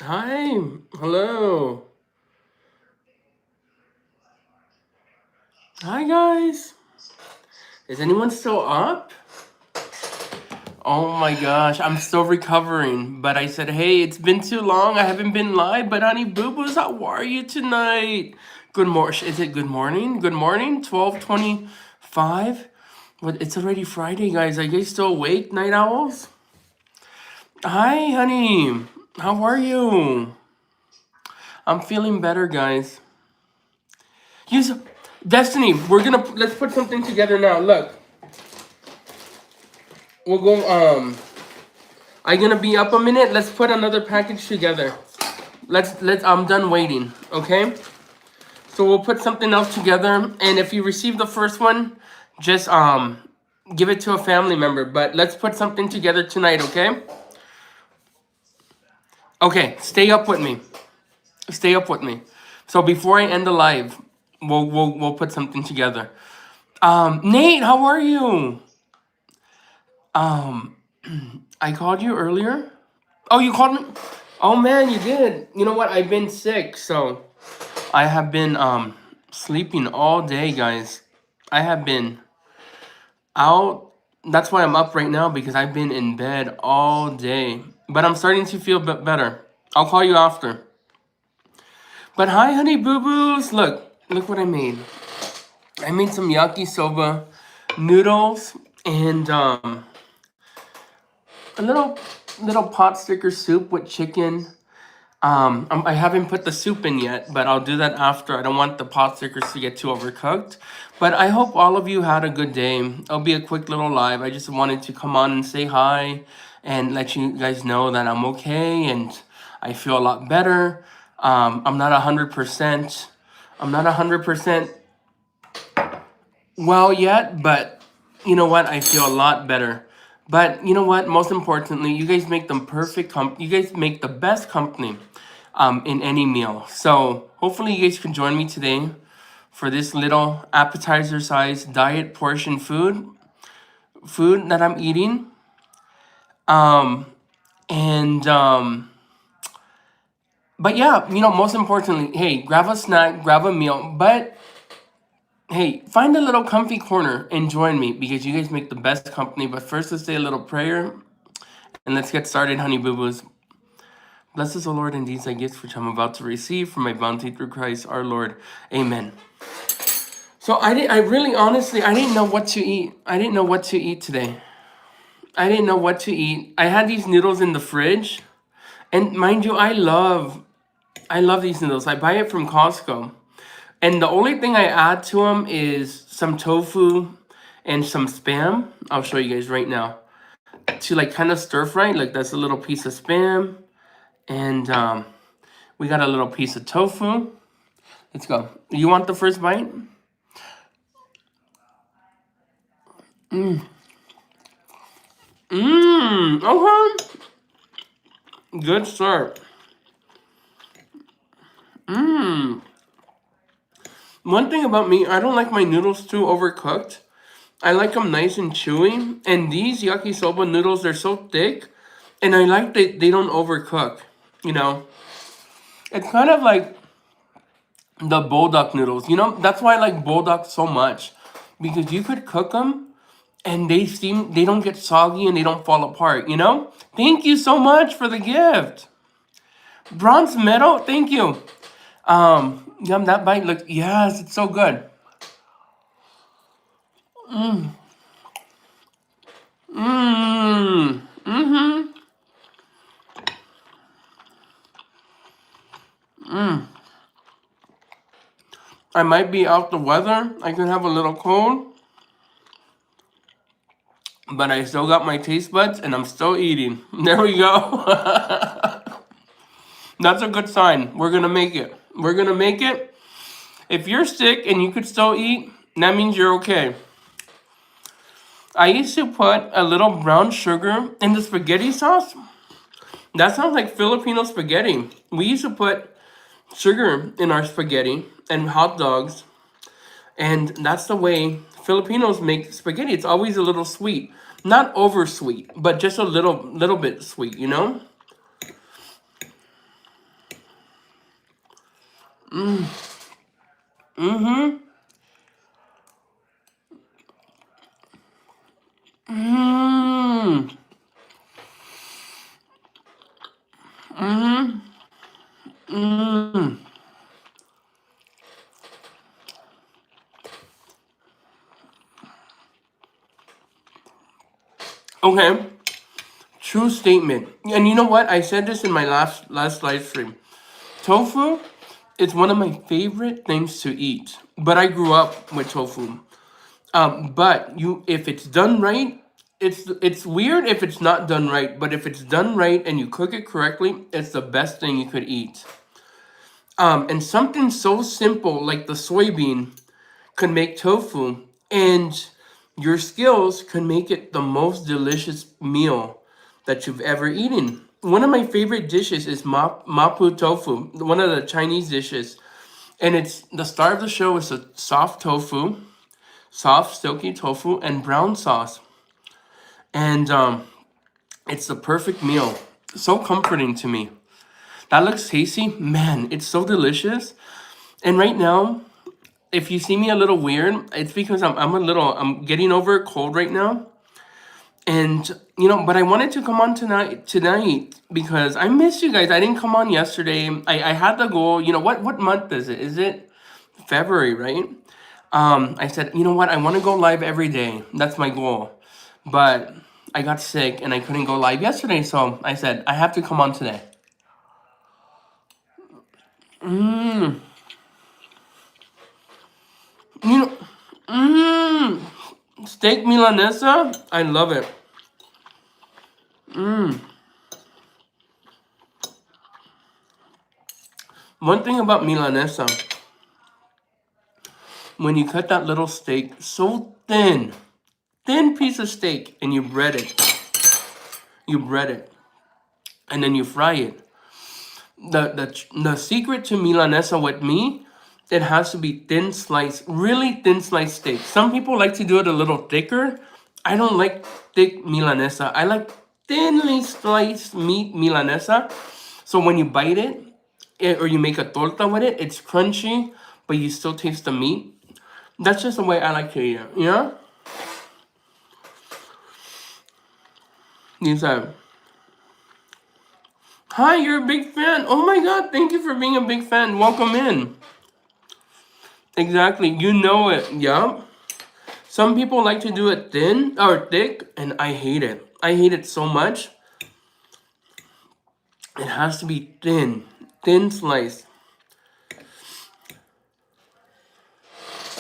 Hi, hello. Hi, guys. Is anyone still up? Oh my gosh, I'm still recovering. But I said, hey, it's been too long. I haven't been live. But honey, boo boos, how are you tonight? Good morning. Is it good morning? Good morning. 12:25. But it's already Friday, guys. Are you guys still awake, night owls? Hi, honey. How are you? I'm feeling better, guys. Use Destiny. Let's put something together now. Look, we'll go. Are you gonna be up a minute? Let's put another package together. Let's. I'm done waiting. Okay. So we'll put something else together, and if you receive the first one, just give it to a family member. But let's put something together tonight. Okay. Okay. Stay up with me. Stay up with me. So before I end the live, we'll put something together. Nate, how are you? Um, I called you earlier. Oh, you called me? Oh man, you did. You know what? I've been sick, so I have been sleeping all day, guys. I have been out. That's why I'm up right now because I've been in bed all day. But I'm starting to feel better. I'll call you after. But hi, honey boo boos. Look what I made. I made some yakisoba noodles and a little pot sticker soup with chicken. I haven't put the soup in yet, but I'll do that after. I don't want the pot stickers to get too overcooked. But I hope all of you had a good day. It'll be a quick little live. I just wanted to come on and say hi and let you guys know that I'm okay and I feel a lot better. I'm not 100%. I'm not 100% well yet, but you know what? I feel a lot better. But you know what? Most importantly, you guys make them you guys make the best company in any meal. So hopefully you guys can join me today for this little appetizer size diet portion food that I'm eating. Um and but yeah, most importantly, hey, grab a snack, grab a meal, but hey, find a little comfy corner and join me because you guys make the best company. But first, let's say a little prayer and let's get started, honey boo boos. Bless us, O Lord, and these thy gifts which I'm about to receive from my bounty through Christ our Lord. Amen. So I really honestly, I didn't know what to eat. I didn't know what to eat today. I didn't know what to eat. I had these noodles in the fridge, and mind you, I love these noodles. I buy it from Costco. And the only thing I add to them is some tofu and some spam. I'll show you guys right now. To like kind of stir fry, like that's a little piece of spam. And we got a little piece of tofu. Let's go. You want the first bite? Okay. Good start. One thing about me, I don't like my noodles too overcooked. I like them nice and chewy. And these yakisoba noodles, they're so thick. And I like that they don't overcook. You know, it's kind of like the bulldog noodles. That's why I like bulldog so much. Because you could cook them and they don't get soggy and they don't fall apart. Thank you so much for the gift. Bronze medal, thank you. Yum, that bite looks, yes, it's so good. Mmm. Mm-hmm. I might be out the weather. I could have a little cold. But I still got my taste buds and I'm still eating. There we go. That's a good sign. We're gonna make it. We're gonna make it. If you're sick and you could still eat, that means you're okay. I used to put a little brown sugar in the spaghetti sauce. That sounds like Filipino spaghetti. We used to put sugar in our spaghetti and hot dogs, and that's the way Filipinos make spaghetti. It's always a little sweet, not over sweet, but just a little bit sweet. Mm-hmm. Mm. Mm-hmm. Mm. Okay. True statement. And you know what? I said this in my last live stream. Tofu is one of my favorite things to eat. But I grew up with tofu. But if it's done right, it's weird if it's not done right. But if it's done right and you cook it correctly, it's the best thing you could eat. And something so simple like the soybean could make tofu, and your skills could make it the most delicious meal that you've ever eaten. One of my favorite dishes is mapo tofu, one of the Chinese dishes. And it's the star of the show is a soft tofu, soft, silky tofu, and brown sauce. And it's the perfect meal. So comforting to me. That looks tasty. Man, it's so delicious. And right now, if you see me a little weird, it's because I'm getting over a cold right now. And but I wanted to come on tonight because I miss you guys. I didn't come on yesterday. I had the goal, what month is it? Is it February, right? I said, you know what, I want to go live every day. That's my goal. But I got sick and I couldn't go live yesterday, so I said I have to come on today. Mmm. You know, mmm. Steak Milanesa, I love it. Mmm. One thing about Milanesa, when you cut that little steak so thin piece of steak, and you bread it, and then you fry it. The secret to Milanesa with me, it has to be thin sliced, really thin sliced steak. Some people like to do it a little thicker. I don't like thick Milanesa. I like thinly sliced meat Milanesa. So when you bite it, or you make a torta with it, it's crunchy, but you still taste the meat. That's just the way I like to eat it, you know? You said, hi, you're a big fan. Oh my god, thank you for being a big fan. Welcome in. Exactly, you know it, yeah. Some people like to do it thin or thick, and I hate it. I hate it so much. It has to be thin slice.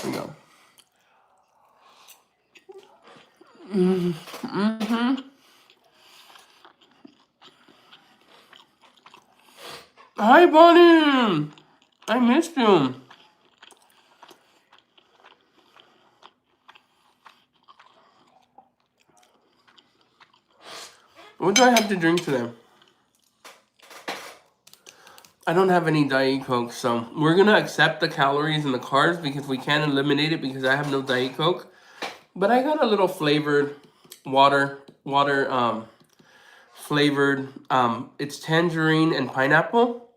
There we go. Mm-hmm. Hi, Bonnie. I missed you. What do I have to drink today? I don't have any Diet Coke, so we're gonna accept the calories and the carbs because we can't eliminate it because I have no Diet Coke. But I got a little flavored water, flavored. It's tangerine and pineapple.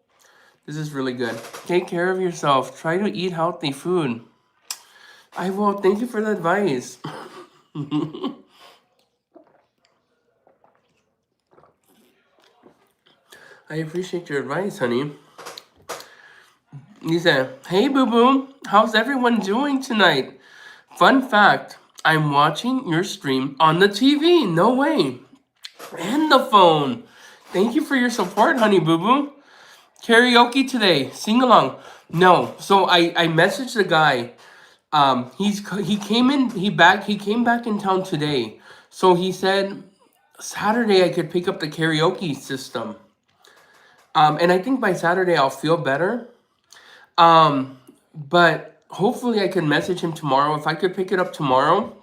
This is really good. Take care of yourself. Try to eat healthy food. I will. Thank you for the advice. I appreciate your advice, honey. You said, hey, boo-boo. How's everyone doing tonight? Fun fact, I'm watching your stream on the TV. No way. And the phone. Thank you for your support, honey boo-boo. Karaoke today. Sing along. No. So I messaged the guy. He came back in town today. So he said Saturday I could pick up the karaoke system. And I think by Saturday I'll feel better. But hopefully I can message him tomorrow. If I could pick it up tomorrow,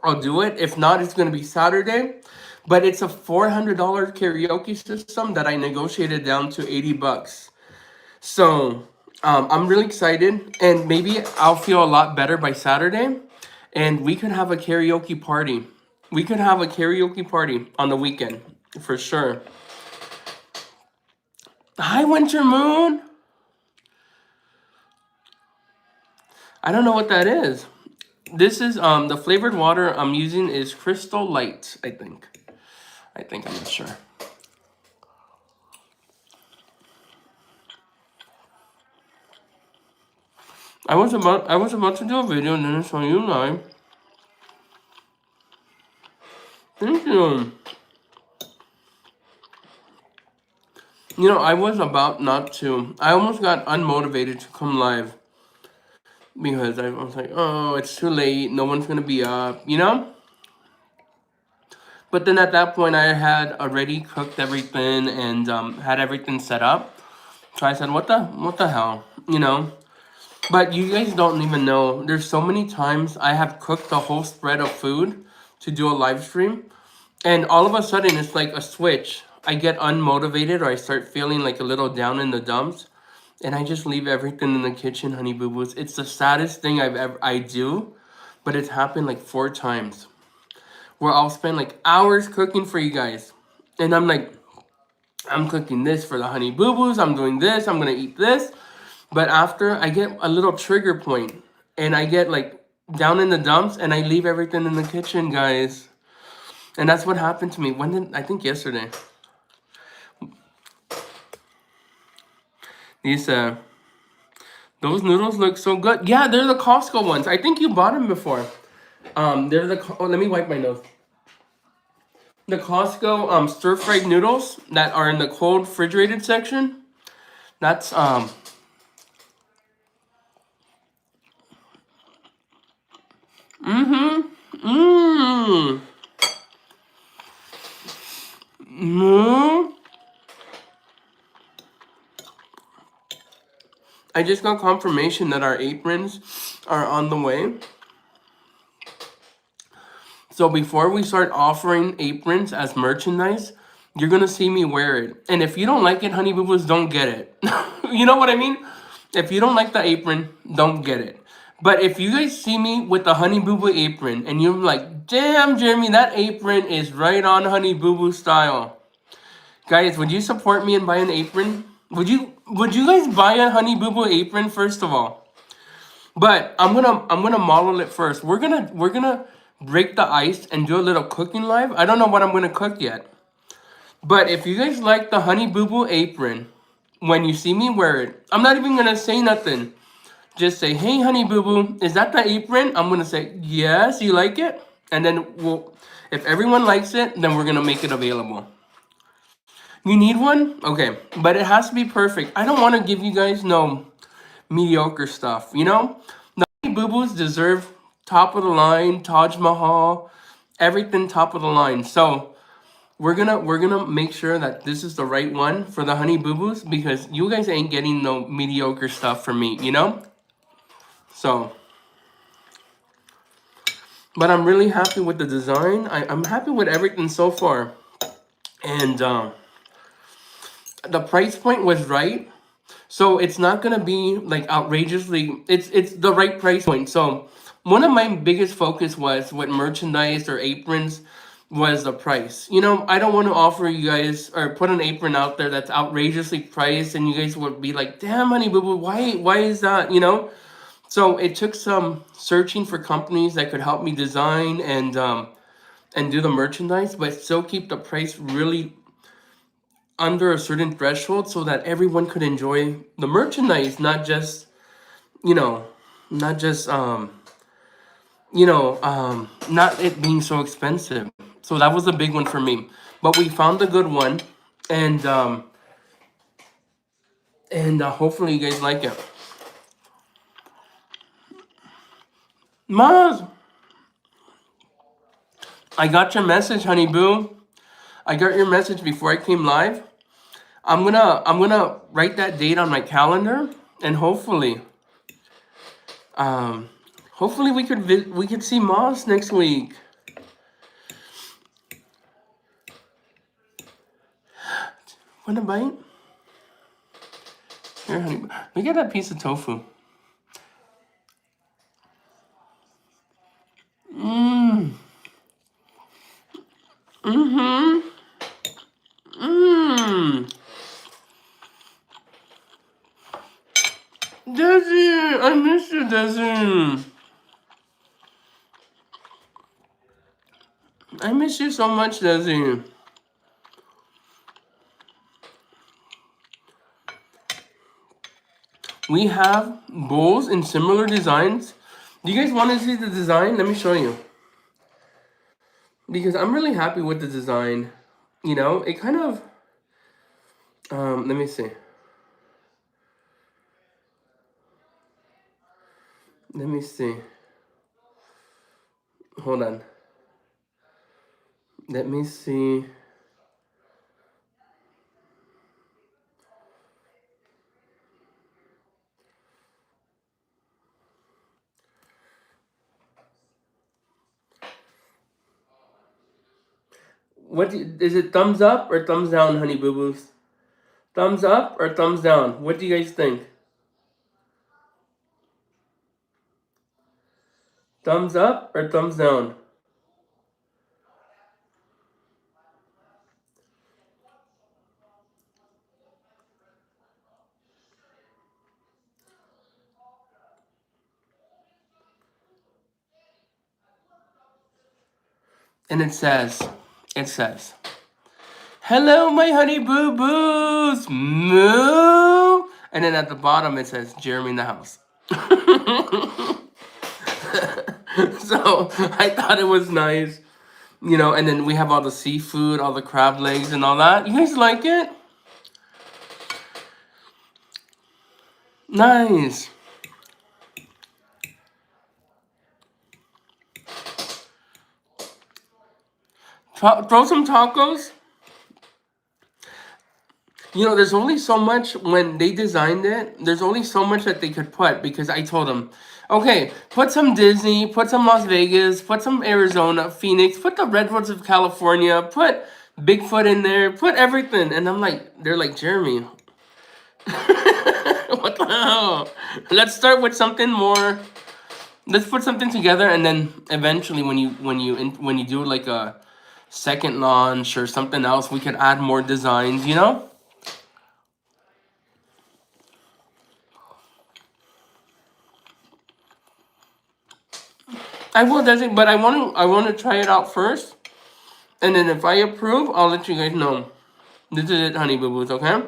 I'll do it. If not, it's gonna be Saturday. But it's a $400 karaoke system that I negotiated down to $80. So I'm really excited, and maybe I'll feel a lot better by Saturday, and we could have a karaoke party. We could have a karaoke party on the weekend for sure. Hi, Winter Moon. I don't know what that is. This is the flavored water I'm using is Crystal Light, I think. I'm not sure. I was about to do a video and then I saw you live. Thank you. You know, I was about not to. I almost got unmotivated to come live because I was like, oh, it's too late. No one's gonna be up, you know? But then at that point, I had already cooked everything and had everything set up. So I said, what the hell, you know? But you guys don't even know. There's so many times I have cooked a whole spread of food to do a live stream. And all of a sudden, it's like a switch. I get unmotivated or I start feeling like a little down in the dumps. And I just leave everything in the kitchen, honey boo boos. It's the saddest thing I do. But it's happened like 4 times. Where I'll spend like hours cooking for you guys. And I'm like, I'm cooking this for the honey boo boos. I'm doing this. I'm going to eat this. But after, I get a little trigger point. And I get like down in the dumps. And I leave everything in the kitchen, guys. And that's what happened to me. I think yesterday. These, those noodles look so good. Yeah, they're the Costco ones. I think you bought them before. Let me wipe my nose. The Costco stir-fried noodles that are in the cold refrigerated section. That's I just got confirmation that our aprons are on the way. So before we start offering aprons as merchandise, you're going to see me wear it. And if you don't like it, honey boo boos, don't get it. You know what I mean? If you don't like the apron, don't get it. But if you guys see me with the honey boo boo apron and you're like, damn, Jeremy, that apron is right on honey boo boo style. Guys, would you support me and buy an apron? Would you guys buy a honey boo boo apron first of all? But I'm gonna model it first. We're gonna break the ice and do a little cooking live. I don't know what I'm gonna cook yet. But if you guys like the honey boo boo apron, when you see me wear it, I'm not even gonna say nothing. Just say, hey honey boo boo, is that the apron? I'm gonna say, yes, you like it? And then if everyone likes it, then we're gonna make it available. You need one? Okay, but it has to be perfect. I don't want to give you guys no mediocre stuff, you know? The honey boo boos deserve top of the line, Taj Mahal, everything top of the line. So we're gonna make sure that this is the right one for the honey boo boos because you guys ain't getting no mediocre stuff from me, you know? So, but I'm really happy with the design. I'm happy with everything so far. And the price point was right. So it's not gonna be like outrageously. It's the right price point. So one of my biggest focus was with merchandise or aprons was the price. You know, I don't want to offer you guys or put an apron out there that's outrageously priced, and you guys would be like, "Damn, honey boo boo, why is that?" You know. So it took some searching for companies that could help me design and do the merchandise, but still keep the price really under a certain threshold so that everyone could enjoy the merchandise, not just, you know, not just, not it being so expensive. So that was a big one for me. But we found a good one, and hopefully you guys like it. Maz, I got your message, honey boo. I got your message before I came live. I'm gonna write that date on my calendar, and hopefully we could see Moss next week. Want a bite? Here, honey. Look at that piece of tofu. Mmm. Mm-hmm. Mmm. Daddy, I miss you, Desi. I miss you so much, Desi. We have bowls in similar designs. Do you guys want to see the design? Let me show you. Because I'm really happy with the design. You know, it kind of... let me see. Let me see. Hold on. Let me see. Is it thumbs up or thumbs down, honey boo boos? Thumbs up or thumbs down? What do you guys think? Thumbs up or thumbs down? And it says, hello, my honey boo boos, moo. And then at the bottom it says, Jeremy in the house. So I thought it was nice, you know. And then we have all the seafood, all the crab legs, and all that. You guys like it? Nice. Throw some tacos. You know, there's only so much when they designed it. There's only so much that they could put because I told them, okay, put some Disney, put some Las Vegas, put some Arizona, Phoenix, put the Redwoods of California, put Bigfoot in there, put everything. And I'm like, they're like, Jeremy, what the hell? Let's start with something more. Let's put something together, and then eventually, when you do like a second launch or something else, we could add more designs. You know. I will, Desi, but I want to try it out first, and then if I approve, I'll let you guys know. This is it, honey boo boos. Okay.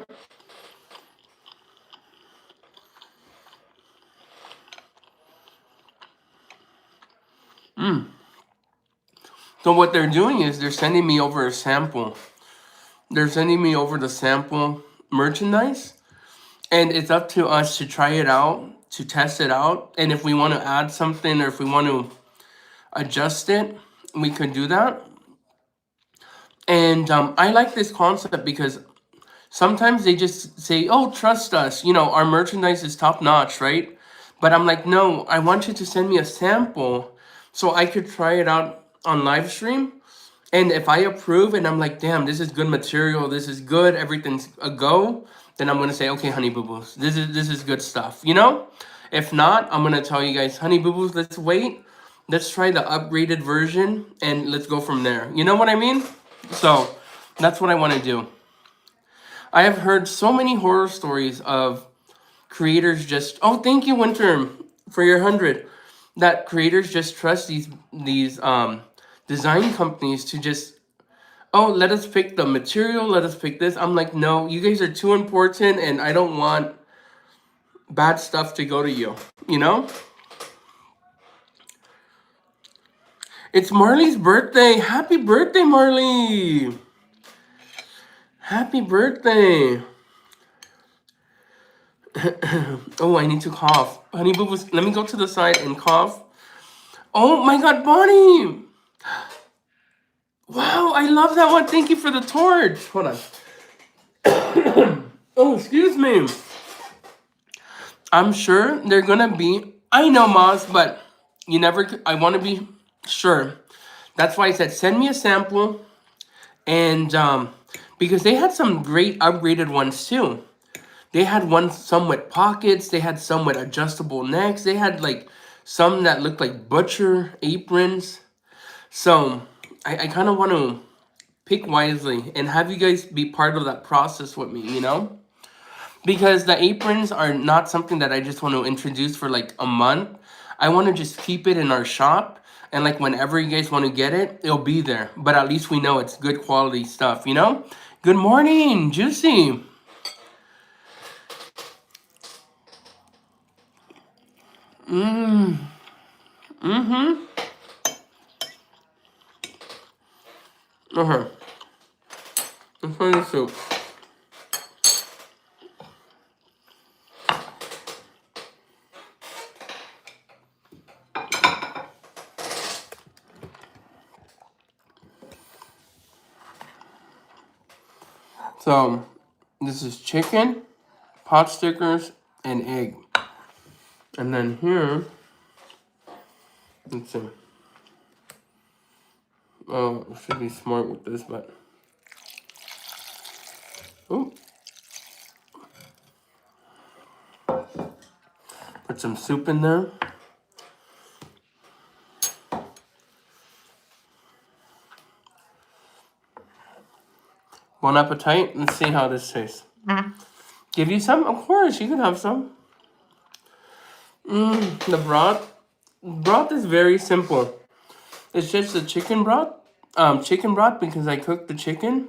So what they're doing is they're sending me over a sample. They're sending me over the sample merchandise, and it's up to us to try it out, to test it out, and if we want to add something or if we want to adjust it, we could do that. And I like this concept because sometimes they just say, oh, trust us, you know, our merchandise is top notch, right? But I'm like, no, I want you to send me a sample so I could try it out on live stream. And if I approve and I'm like, damn, this is good material, this is good, everything's a go, then I'm gonna say, okay, honey boo boos, this is good stuff, you know? If not, I'm gonna tell you guys, honey boo boos, let's wait, let's try the upgraded version, and let's go from there. You know what I mean? So that's what I want to do. I have heard so many horror stories of creators just, oh, thank you, Winter, for your 100. That creators just trust these design companies to just, oh, let us pick the material, let us pick this. I'm like, no, you guys are too important, and I don't want bad stuff to go to you, you know? It's Marley's birthday. Happy birthday, Marley. Happy birthday. Oh, I need to cough. Honey boo boos, let me go to the side and cough. Oh my God, Bonnie. Wow, I love that one. Thank you for the torch. Hold on. Oh, excuse me. I'm sure they're gonna be, I know, Moz, but you never, I want to be sure. That's why I said send me a sample, and because they had some great upgraded ones too. They had some with pockets, they had some with adjustable necks, they had like some that looked like butcher aprons. So I kind of want to pick wisely and have you guys be part of that process with me, you know? because the aprons are not something that I just want to introduce for like a month. I want to just keep it in our shop, and like whenever you guys want to get it, it'll be there. But at least we know it's good quality stuff, you know? Good morning, Juicy. Mmm. Mm-hmm. Okay. Let's try the soup. So, this is chicken, pot stickers, and egg. And then here, let's see. Oh, I should be smart with this, but. Oh. Put some soup in there. Bon appetit. Let's see how this tastes. Give you some? Of course, you can have some. The broth. Broth is very simple. It's just the chicken broth. Chicken broth because I cooked the chicken.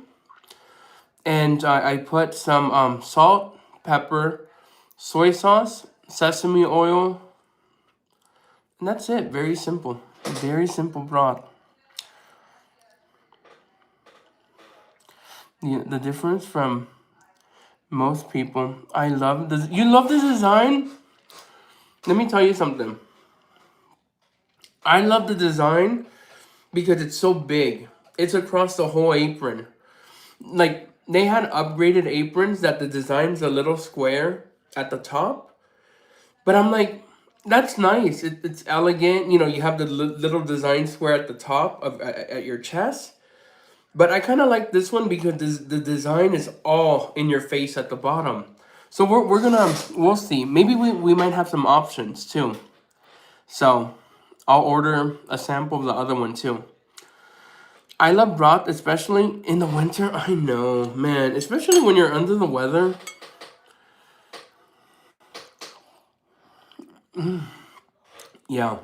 And I put some salt, pepper, soy sauce, sesame oil. And that's it. Very simple. Very simple broth. The difference from most people. I love this. You love this design? Let me tell you something. I love the design because it's so big. It's across the whole apron. Like, they had upgraded aprons that the design's a little square at the top. But I'm like, that's nice. It's elegant. You know, you have the little design square at the top of at your chest. But I kind of like this one because the design is all in your face at the bottom. So we'll see. Maybe we might have some options too. So I'll order a sample of the other one too. I love broth, especially in the winter. I know, man. Especially when you're under the weather. Yeah.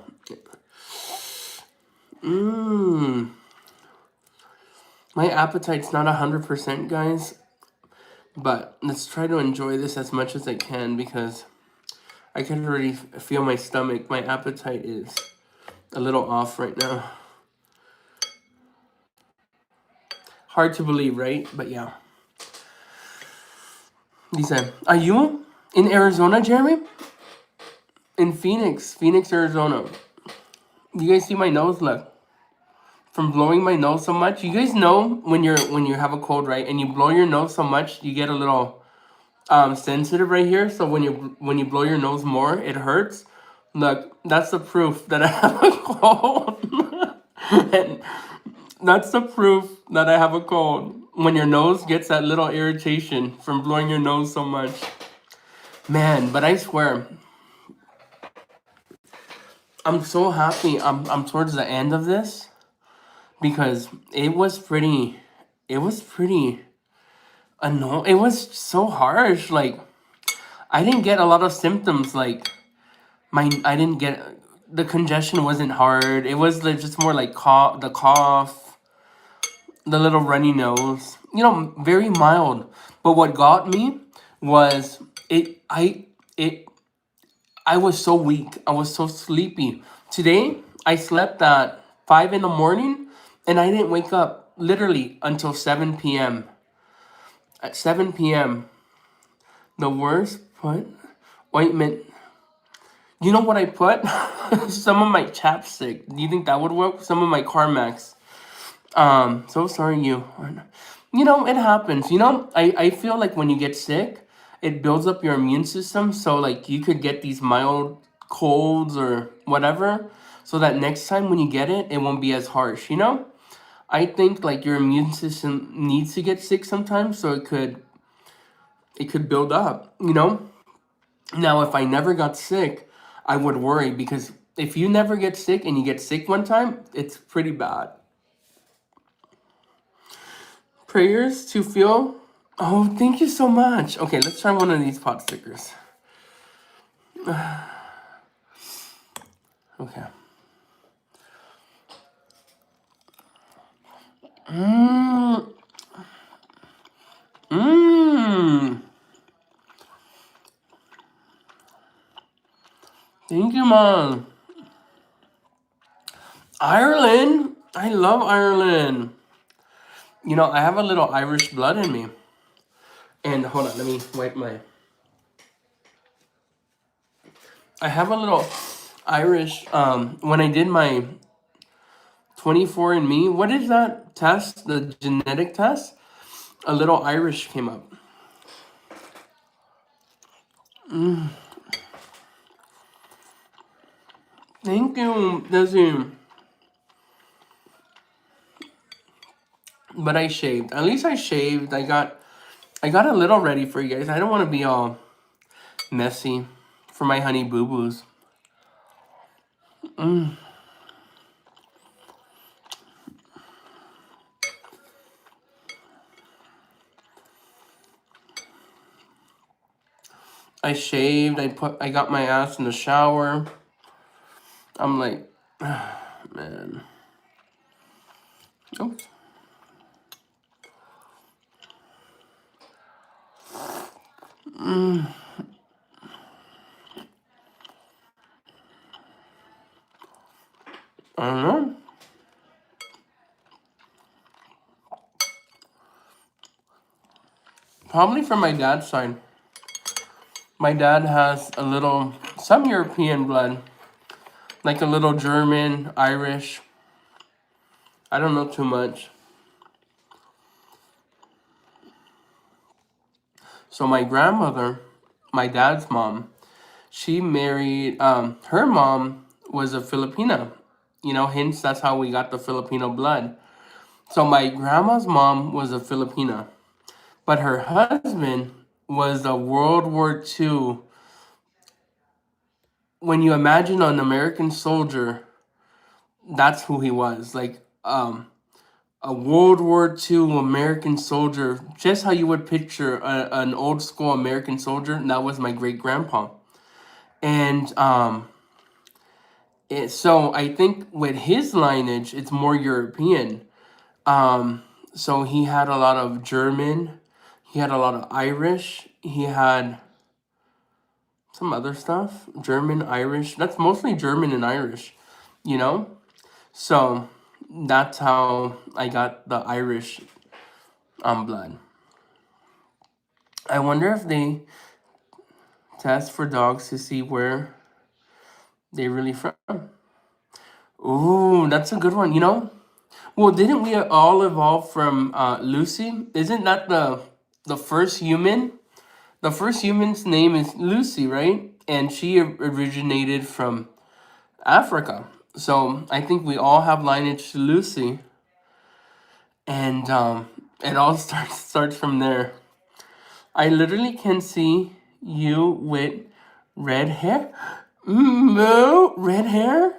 My appetite's not 100%, guys. But let's try to enjoy this as much as I can because I can already feel my stomach. My appetite is a little off right now. Hard to believe, right? But yeah. Dice, are you in Arizona, Jeremy? In Phoenix, Arizona. You guys see my nose? Look, from blowing my nose so much. You guys know when you have a cold, right? And you blow your nose so much, you get a little sensitive right here. So when you blow your nose more, it hurts. Look, that's the proof that I have a cold. And that's the proof that I have a cold. When your nose gets that little irritation from blowing your nose so much. Man, but I swear, I'm so happy I'm towards the end of this because it was pretty annoying. It was so harsh. Like, I didn't get a lot of symptoms. Like, I didn't get the congestion wasn't hard. It was like just more like cough, the little runny nose. You know, very mild. But what got me was I was so weak. I was so sleepy. Today, I slept at 5 in the morning and I didn't wake up literally until 7 p.m. At 7 p.m., the worst put ointment. You know what I put? Some of my chapstick. Do you think that would work? Some of my Carmex. So sorry you. You know, it happens. You know, I feel like when you get sick, it builds up your immune system. So like you could get these mild colds or whatever. So that next time when you get it, it won't be as harsh, you know? I think like your immune system needs to get sick sometimes so it could build up, you know? Now if I never got sick, I would worry because if you never get sick and you get sick one time, it's pretty bad. Prayers to feel Oh, thank you so much. Okay, let's try one of these pot stickers. Okay. Mmm. Mmm. Thank you, Mom. Ireland. I love Ireland. You know, I have a little Irish blood in me. And hold on, let me wipe my... I have a little Irish, when I did my 24andMe, what is that test? The genetic test? A little Irish came up. Thank you, Desi. But I shaved. At least I shaved. I got a little ready for you guys. I don't want to be all messy for my honey boo-boos. I shaved. I got my ass in the shower. I'm like, man. Oops. I don't know. Probably from my dad's side. My dad has some European blood. Like a little German, Irish. I don't know too much. So my grandmother, my dad's mom, she married, her mom was a Filipina. You know, hence that's how we got the Filipino blood. So my grandma's mom was a Filipina. But her husband was a World War II. When you imagine an American soldier, that's who he was. Like, a World War II American soldier, just how you would picture an old school American soldier. That was my great grandpa, and so I think with his lineage, it's more European. So he had a lot of German, he had a lot of Irish, he had some other stuff, German, Irish. That's mostly German and Irish, you know. So that's how I got the Irish blood. I wonder if they test for dogs to see where they really from. Ooh, that's a good one. You know, well, didn't we all evolve from Lucy? Isn't that the first human? The first human's name is Lucy, right? And she originated from Africa. So I think we all have lineage to Lucy, and it all starts from there. I literally can see you with red hair. No, red hair.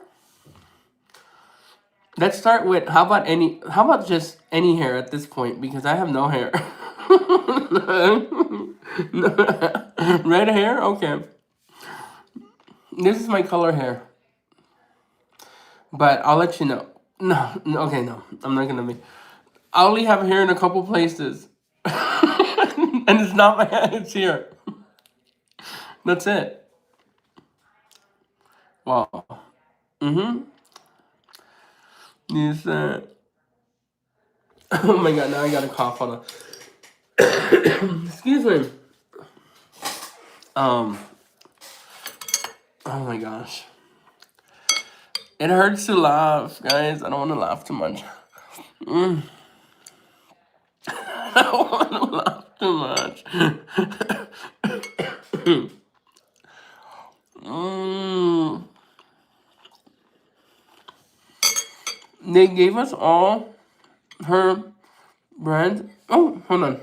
Let's start with how about just any hair at this point because I have no hair. Red hair? Okay. This is my color hair. But I'll let you know. Okay, no. I'm not gonna make I only have hair in a couple places. And it's not my head, it's here. That's it. Wow. Mm-hmm. You said oh my god, now I got a cough on excuse me. Um oh my gosh. It hurts to laugh, guys. I don't want to laugh too much. I don't want to laugh too much. mm. They gave us all her brand. Oh, hold on.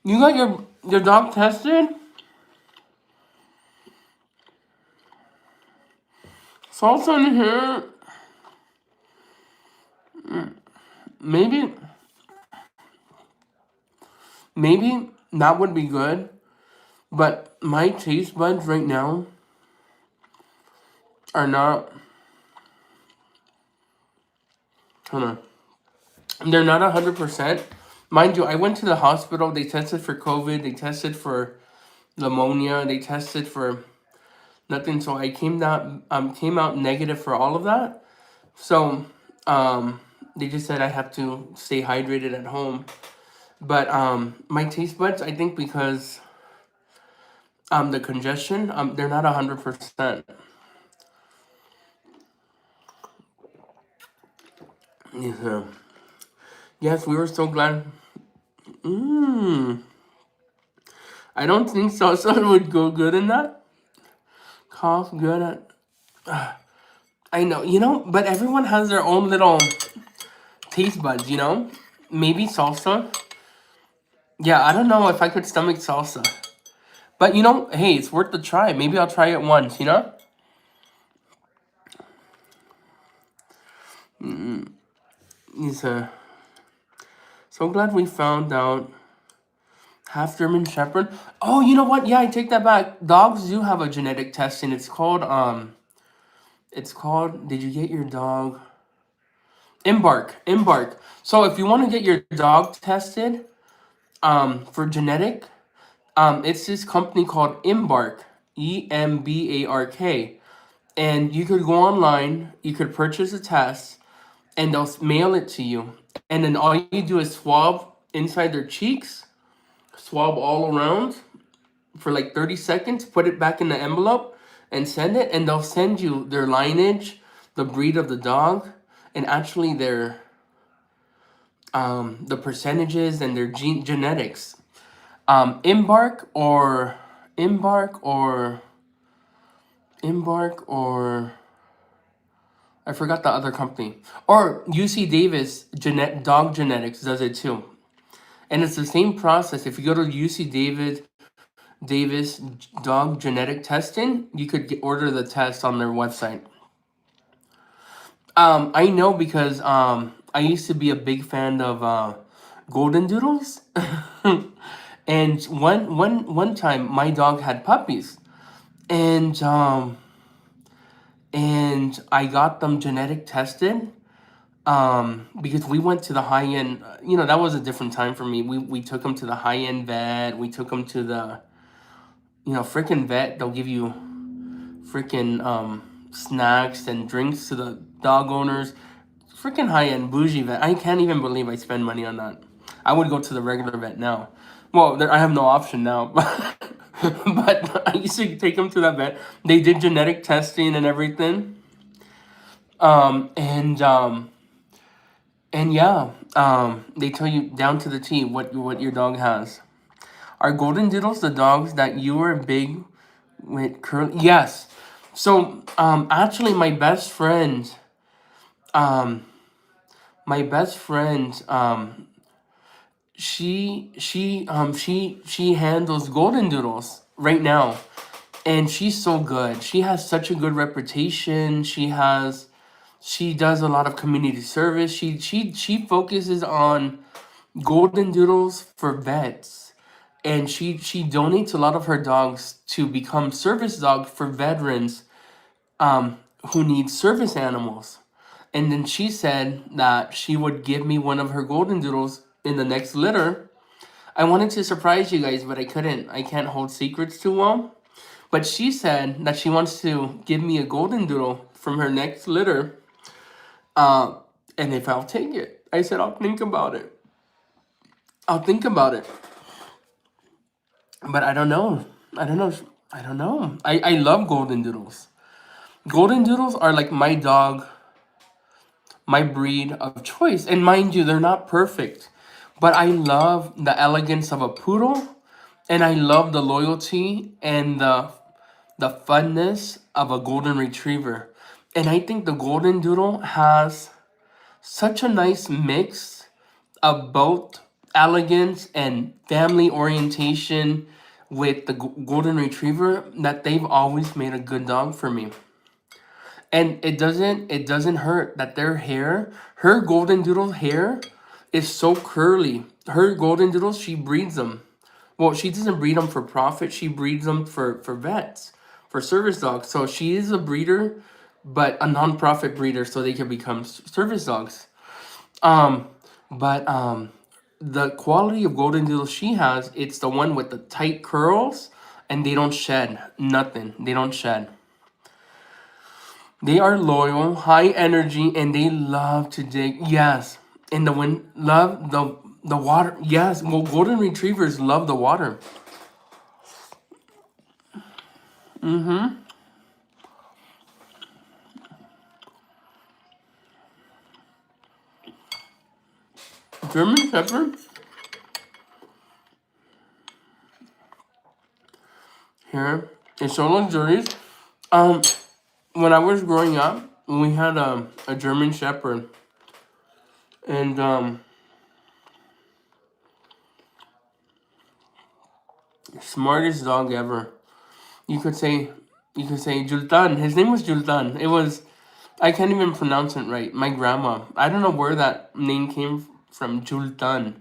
You got your dog tested? Salsa in here. maybe, maybe that would be good. But my taste buds right now are not. Hold on. They're not 100%. Mind you, I went to the hospital. They tested for COVID. They tested for pneumonia. They tested for nothing. So I came out negative for all of that. So they just said I have to stay hydrated at home. But my taste buds, I think because the congestion, they're not 100%. Yeah. Yes, we were so glad. Mmm. I don't think salsa would go good in that. Cough good at. I know, but everyone has their own little taste buds. Maybe salsa. Yeah, I don't know if I could stomach salsa. But hey, it's worth the try. Maybe I'll try it once. He's so glad we found out half German Shepherd. Oh, you know what? Yeah, I take that back. Dogs do have a genetic testing. It's called. Did you get your dog? Embark. So if you want to get your dog tested, for genetic, it's this company called Embark, Embark, and you could go online. You could purchase a test, and they'll mail it to you. And then all you do is swab inside their cheeks, swab all around for like 30 seconds, put it back in the envelope, and send it. And they'll send you their lineage, the breed of the dog, and actually their the percentages and their genetics. Embark or Embark or Embark or I forgot the other company. Or UC Davis Dog Genetics does it too. And it's the same process. If you go to UC Davis Dog Genetic Testing, you could order the test on their website. I know because I used to be a big fan of golden doodles. And one time my dog had puppies, and I got them genetic tested, because we went to the high end. That was a different time for me. We took them to the high end vet. We took them to the freaking vet. They'll give you freaking snacks and drinks to the dog owners. Freaking high end bougie vet. I can't even believe I spend money on that. I would go to the regular vet now. Well, I have no option now, but I used to take them to that vet. They did genetic testing and everything. And yeah, they tell you down to the T what your dog has. Are golden doodles the dogs that you were big with curly? Yes. So actually, um, my best friend, she handles golden doodles right now, and she's so good. She has such a good reputation. She does a lot of community service. She focuses on golden doodles for vets, and she donates a lot of her dogs to become service dogs for veterans who need service animals. And then she said that she would give me one of her golden doodles in the next litter. I wanted to surprise you guys, but I couldn't. I can't hold secrets too well. But she said that she wants to give me a golden doodle from her next litter. And if I'll take it, I said I'll think about it. I'll think about it. But I don't know. I don't know. I don't know. I love golden doodles. Golden doodles are like my dog, my breed of choice. And mind you, they're not perfect. But I love the elegance of a poodle, and I love the loyalty and the funness of a golden retriever. And I think the golden doodle has such a nice mix of both elegance and family orientation with the golden retriever that they've always made a good dog for me. And it doesn't hurt that her golden doodle hair is so curly. Her golden doodles, she breeds them. Well, she doesn't breed them for profit. She breeds them for vets, for service dogs. So she is a breeder, but a non-profit breeder, so they can become service dogs. Um, but the quality of golden doodle she has, it's the one with the tight curls, and they don't shed nothing. They don't shed. They are loyal, high energy, and they love to dig. Yes, and the wind love the water. Yes, well, golden retrievers love the water. Mm-hmm. German Shepherd. Here, it's so luxurious. Um, when I was growing up, we had a German Shepherd, and smartest dog ever. You could say, you could say Jultan. His name was Jultan. It was, I can't even pronounce it right. My grandma. I don't know where that name came from, Jultan.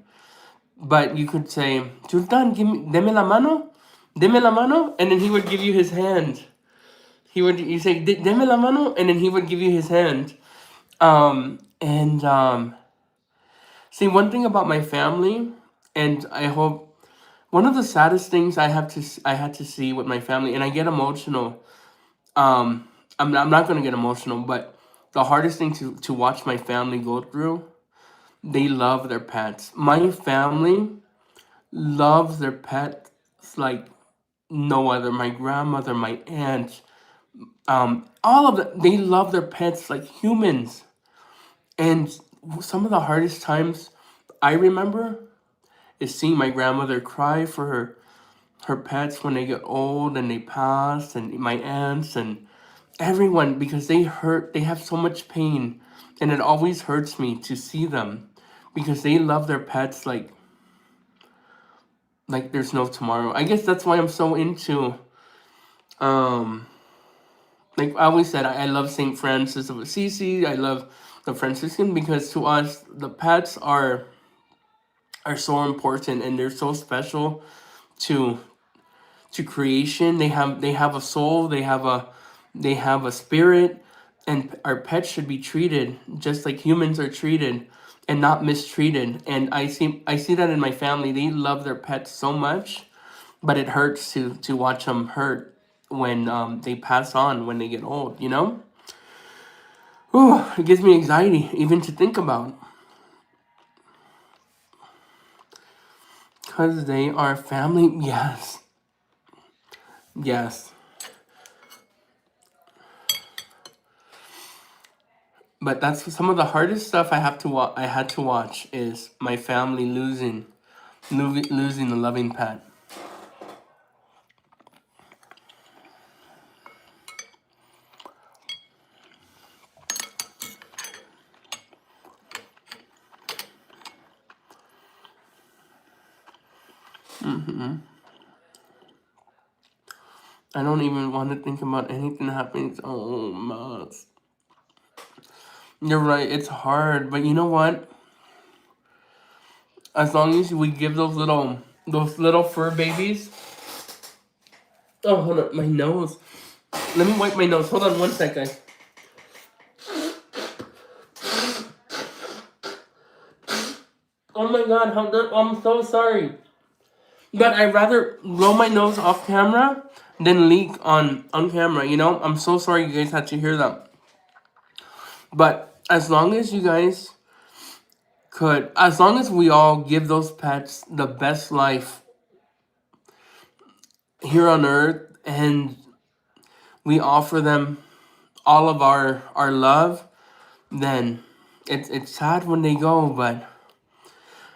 But you could say, Jultan, give me, deme la mano, and then he would give you his hand. You say, deme la mano, and then he would give you his hand. And see, one thing about my family, and I hope one of the saddest things I had to see with my family, and I get emotional. I'm not gonna get emotional, but the hardest thing to watch my family go through, they love their pets. My family loves their pets like no other. My grandmother, my aunt, all of them, they love their pets like humans. And some of the hardest times I remember is seeing my grandmother cry for her pets when they get old and they pass, and my aunts and everyone, because they have so much pain, and it always hurts me to see them because they love their pets like there's no tomorrow. I guess that's why I'm so into um like I always said, I love Saint Francis of Assisi. I love the Franciscan because to us the pets are so important, and they're so special to creation. They have a soul, they have a spirit, and our pets should be treated just like humans are treated and not mistreated. And I see that in my family. They love their pets so much, but it hurts to watch them hurt when they pass on, when they get old, you know. Ooh, it gives me anxiety even to think about, because they are family. Yes, yes. But that's some of the hardest stuff I had to watch is my family losing a loving pet. I don't even want to think about anything happening so much. You're right, it's hard, but you know what? As long as we give those little fur babies. Oh, hold on, my nose. Let me wipe my nose. Hold on one sec, guys. Oh my god, I'm so sorry. But I'd rather blow my nose off camera than leak on camera, you know? I'm so sorry you guys had to hear that. But as long as we all give those pets the best life here on earth, and we offer them all of our love, then it's sad when they go,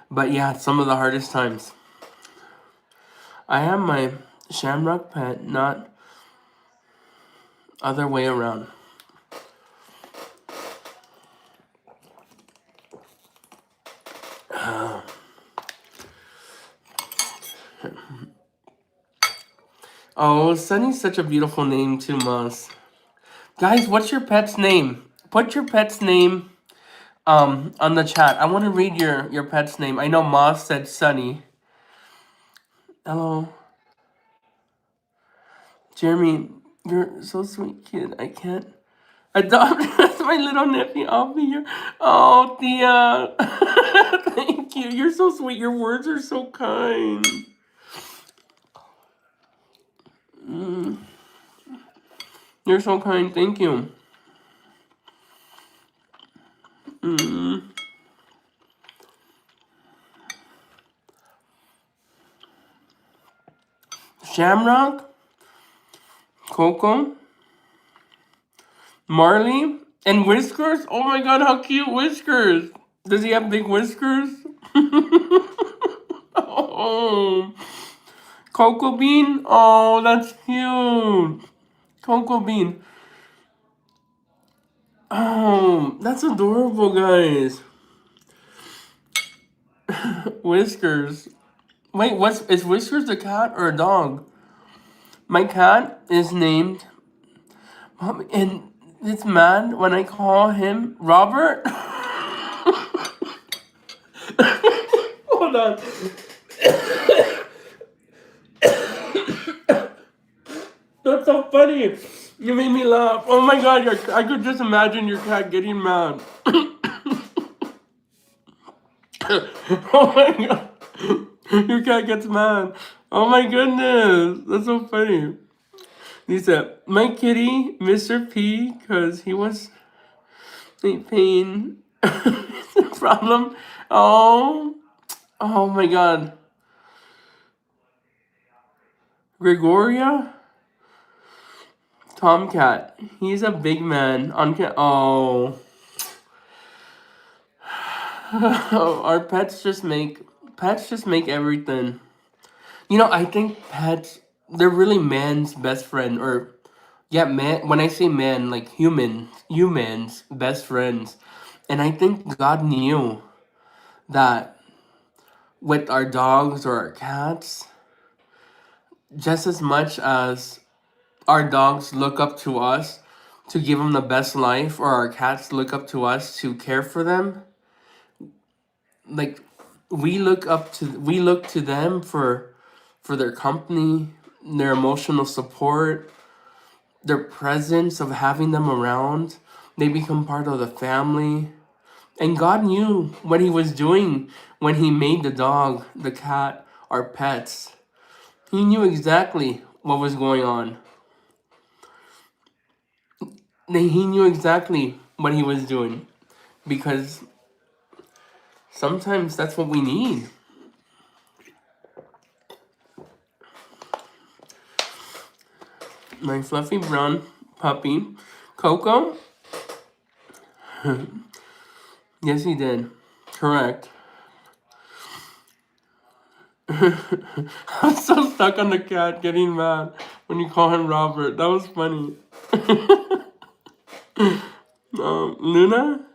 but yeah, it's some of the hardest times. I am my shamrock pet, not other way around. Oh, Sunny's such a beautiful name too, Moss. Guys, what's your pet's name? Put your pet's name On the chat. I want to read your pet's name. I know Moss said Sunny. Hello, Jeremy. You're so sweet, kid. I can't adopt my little nephew. I'll be your. Oh, Thea. Thank you. You're so sweet. Your words are so kind. You're so kind. Thank you. Shamrock, Coco, Marley, and Whiskers. Oh my god, how cute Whiskers! Does he have big whiskers? Oh, Cocoa Bean. Oh, that's cute. Cocoa Bean. Oh, that's adorable, guys. Whiskers. Wait, is Whiskers a cat or a dog? My cat is named, and it's mad when I call him Robert. Hold on. That's so funny. You made me laugh. Oh my god, I could just imagine your cat getting mad. Oh my god. Your cat gets mad. Oh my goodness. That's so funny. He said, my kitty, Mr. P, because he was in pain. Problem. Oh. Oh my god. Gregoria? Tomcat. He's a big man. On cat. Oh. Our pets just make everything. You know, I think pets, they're really man's best friend, or yeah, man. When I say man, like humans best friends. And I think God knew that with our dogs or our cats, just as much as our dogs look up to us to give them the best life, or our cats look up to us to care for them, like we look to them for their company, their emotional support, their presence of having them around. They become part of the family. And God knew what he was doing when he made the dog, the cat, our pets. He knew exactly what was going on. He knew exactly what he was doing, because sometimes that's what we need. My fluffy brown puppy, Coco. Yes, he did. Correct. I'm so stuck on the cat getting mad when you call him Robert. That was funny. Luna?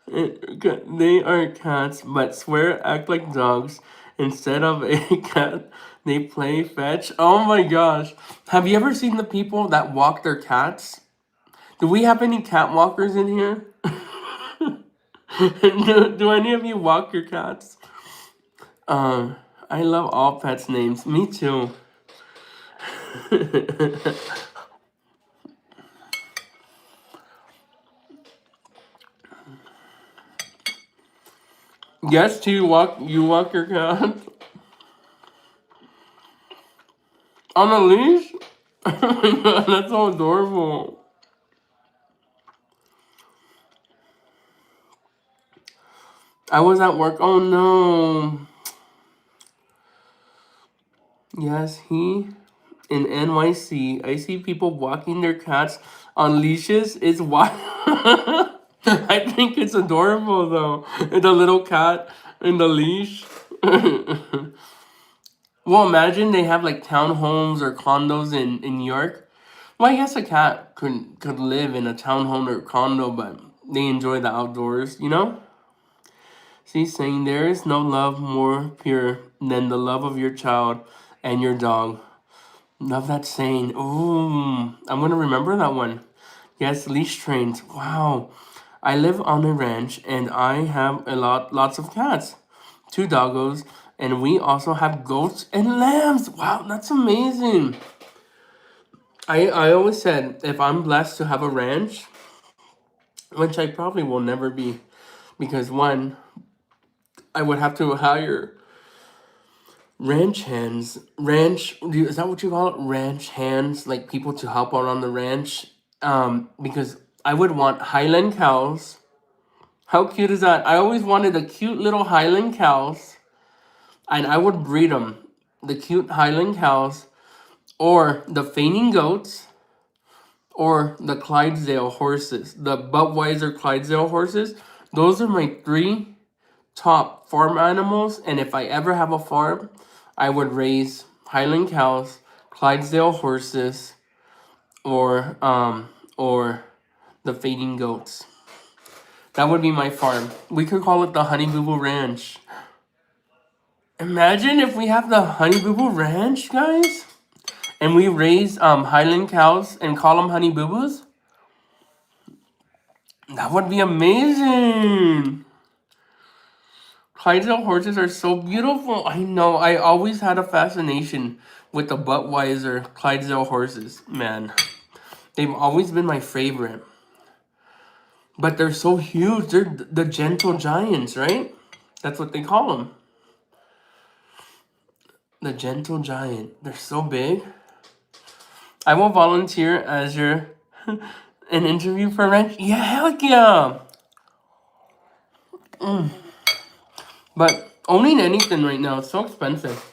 They are cats, but swear act like dogs. Instead of a cat, they play fetch. Oh my gosh. Have you ever seen the people that walk their cats? Do we have any cat walkers in here? Do any of you walk your cats? I love all pets' names. Me too. Yes, do you walk your cat on a leash? Oh my god, that's so adorable. I was at work. Oh no. Yes, in NYC. I see people walking their cats on leashes. It's wild. I think it's adorable though. The little cat in the leash. Well, imagine they have like townhomes or condos in New York. Well, I guess a cat could live in a townhome or condo, but they enjoy the outdoors, you know? She's saying there is no love more pure than the love of your child and your dog. Love that saying. Ooh, I'm gonna remember that one. Yes, leash trains. Wow. I live on a ranch and I have lots of cats, two doggos, and we also have goats and lambs. Wow, that's amazing. I always said if I'm blessed to have a ranch, which I probably will never be, because one, I would have to hire ranch hands. Is that what you call it? Ranch hands, like people to help out on the ranch. Because I would want Highland cows. How cute is that? I always wanted the cute little Highland cows, and I would breed them. The cute Highland cows, or the fainting goats, or the Clydesdale horses. The Budweiser Clydesdale horses. Those are my three top farm animals, and if I ever have a farm, I would raise Highland cows, Clydesdale horses, or the fading goats. That would be my farm. We could call it the Honey Boo Boo Ranch. Imagine if we have the Honey Boo Boo Ranch, guys, and we raise Highland cows and call them Honey Boo Boos. That would be amazing. Clydesdale horses are so beautiful. I know. I always had a fascination with the Budweiser Clydesdale horses. Man, they've always been my favorite. But they're so huge. They're the gentle giants, right? That's what they call them. The gentle giant. They're so big. I will volunteer as an interview for ranch. Yeah, heck yeah. But owning anything right now is so expensive.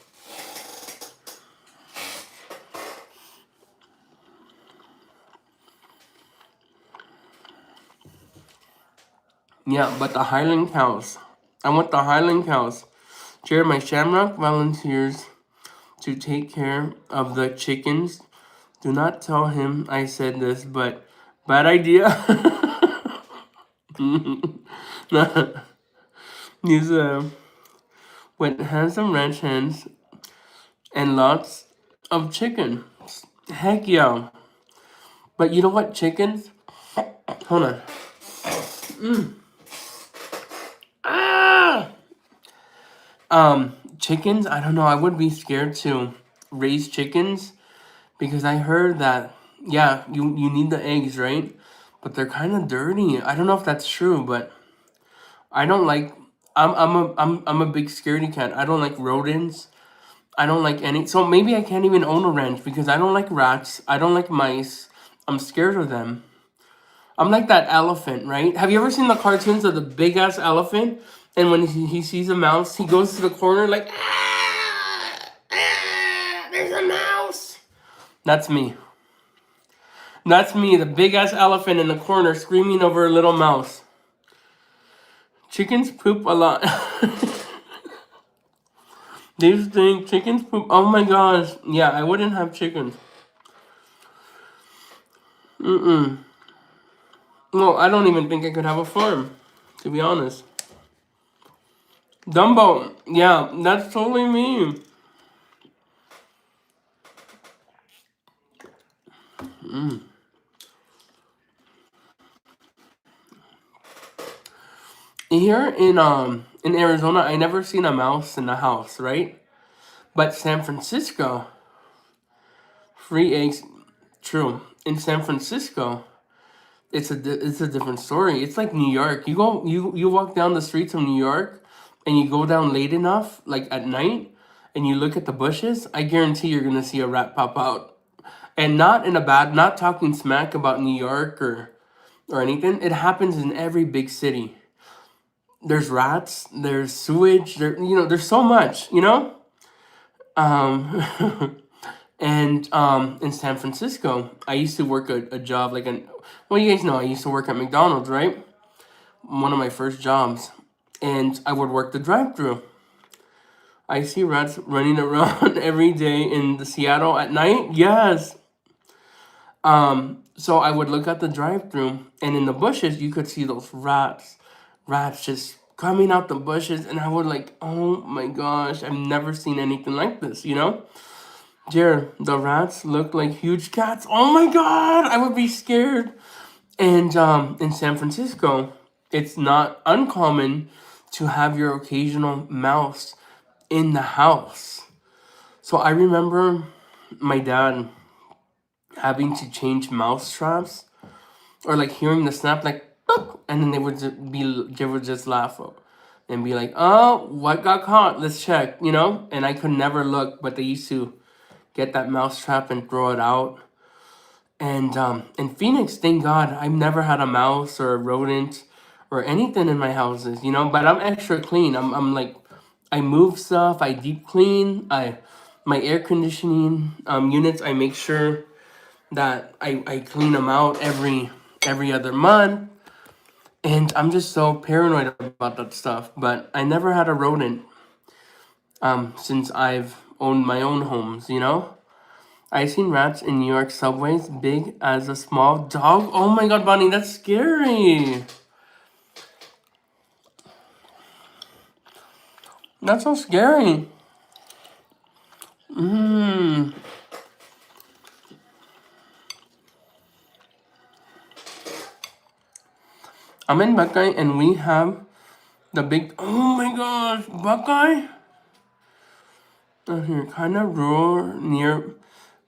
Yeah, but the Highland cows. I want the Highland cows. Jeremy Shamrock volunteers to take care of the chickens. Do not tell him I said this, but bad idea. He's with handsome ranch hands and lots of chicken. Heck yeah. But you know what? Chickens? Hold on. Chickens, I don't know. I would be scared to raise chickens because I heard that, yeah, you need the eggs, right? But they're kind of dirty. I don't know if that's true, but I don't like. I'm a big scaredy cat. I don't like rodents. I don't like any. So maybe I can't even own a ranch because I don't like rats. I don't like mice. I'm scared of them. I'm like that elephant, right? Have you ever seen the cartoons of the big ass elephant? And when he sees a mouse, he goes to the corner like, there's a mouse. That's me. That's me, the big ass elephant in the corner screaming over a little mouse. Chickens poop a lot. These things, chickens poop. Oh my gosh. Yeah, I wouldn't have chickens. Well, I don't even think I could have a farm, to be honest. Dumbo. Yeah, that's totally me. Here in Arizona, I never seen a mouse in the house, right? But San Francisco, free eggs. True. In San Francisco, it's a different story. It's like New York. You walk down the streets of New York, and you go down late enough, like at night, and you look at the bushes. I guarantee you're gonna see a rat pop out, and not in a bad. Not talking smack about New York or anything. It happens in every big city. There's rats. There's sewage. There's so much. Um, and in San Francisco, I used to work a job well, you guys know I used to work at McDonald's, right? One of my first jobs, and I would work the drive-through. I see rats running around every day in the Seattle at night. Yes. So I would look at the drive-through, and in the bushes, you could see those rats just coming out the bushes, and I would like, oh my gosh, I've never seen anything like this. Jared, the rats look like huge cats. Oh my god, I would be scared. And in San Francisco, It's not uncommon to have your occasional mouse in the house. So I remember my dad having to change mouse traps, or like hearing the snap like boop, and then they would just laugh and be like, "Oh, what got caught? Let's check," you know? And I could never look, but they used to get that mouse trap and throw it out. And in Phoenix, thank God, I've never had a mouse or a rodent or anything in my houses, you know. But I'm extra clean. I'm like, I move stuff. I deep clean. My air conditioning units. I make sure that I clean them out every other month. And I'm just so paranoid about that stuff. But I never had a rodent since I've owned my own homes, you know. I seen rats in New York subways, big as a small dog. Oh my god, Bonnie, that's scary. That's so scary. Mmm. I'm in Buckeye and we have the big. Oh my gosh, Buckeye? Here, kind of rural near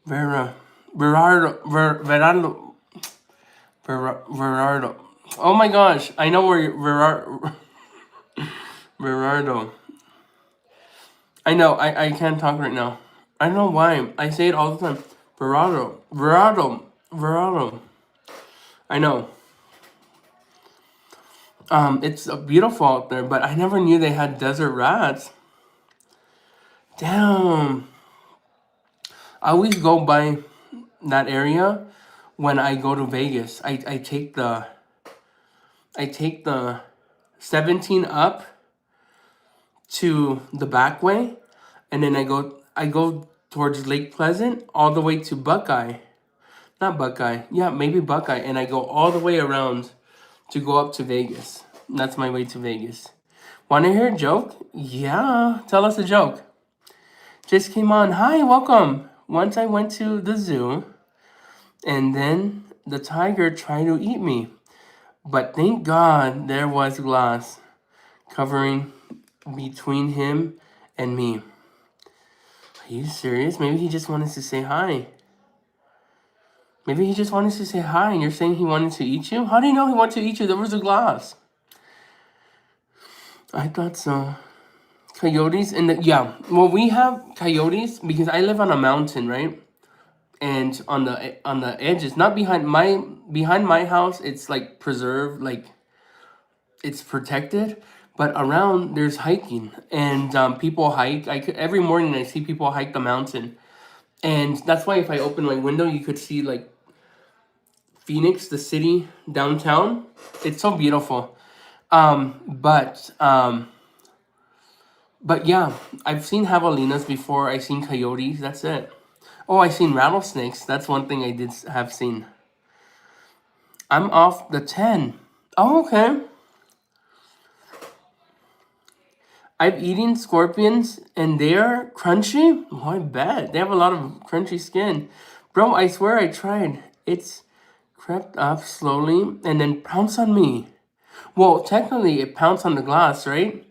Vera. Verardo. Verardo. Oh my gosh, I know where Verardo. I know, I can't talk right now. I don't know why. I say it all the time. Verado. Verado. Verado. I know. It's beautiful out there, but I never knew they had desert rats. Damn. I always go by that area when I go to Vegas. I take the 17 up to the back way, and then I go towards Lake Pleasant all the way to Buckeye. Not Buckeye. Yeah, maybe Buckeye. And I go all the way around to go up to Vegas. That's my way to Vegas. Want to hear a joke? Yeah. Tell us a joke. Just came on. Hi, welcome. Once I went to the zoo, and then the tiger tried to eat me. But thank God there was glass covering between him and me. Are you serious? Maybe he just wanted to say hi. Maybe he just wanted to say hi, and you're saying he wanted to eat you? How do you know he wanted to eat you? There was a glass. I thought so. Coyotes in the yeah. Well, we have coyotes because I live on a mountain, right? And on the edges, not behind my house, it's like preserved, like it's protected. But around there's hiking, and people hike. Every morning I see people hike the mountain, and that's why if I open my window, you could see like Phoenix, the city downtown. It's so beautiful. Um, but um, but yeah, I've seen javelinas before. I've seen coyotes. That's it. Oh, I've seen rattlesnakes. That's one thing I did have seen. I'm off the 10. Oh, okay. I've eaten scorpions and they're crunchy. Oh, I bet. They have a lot of crunchy skin. Bro, I swear I tried. It's crept up slowly and then pounced on me. Well, technically it pounced on the glass, right?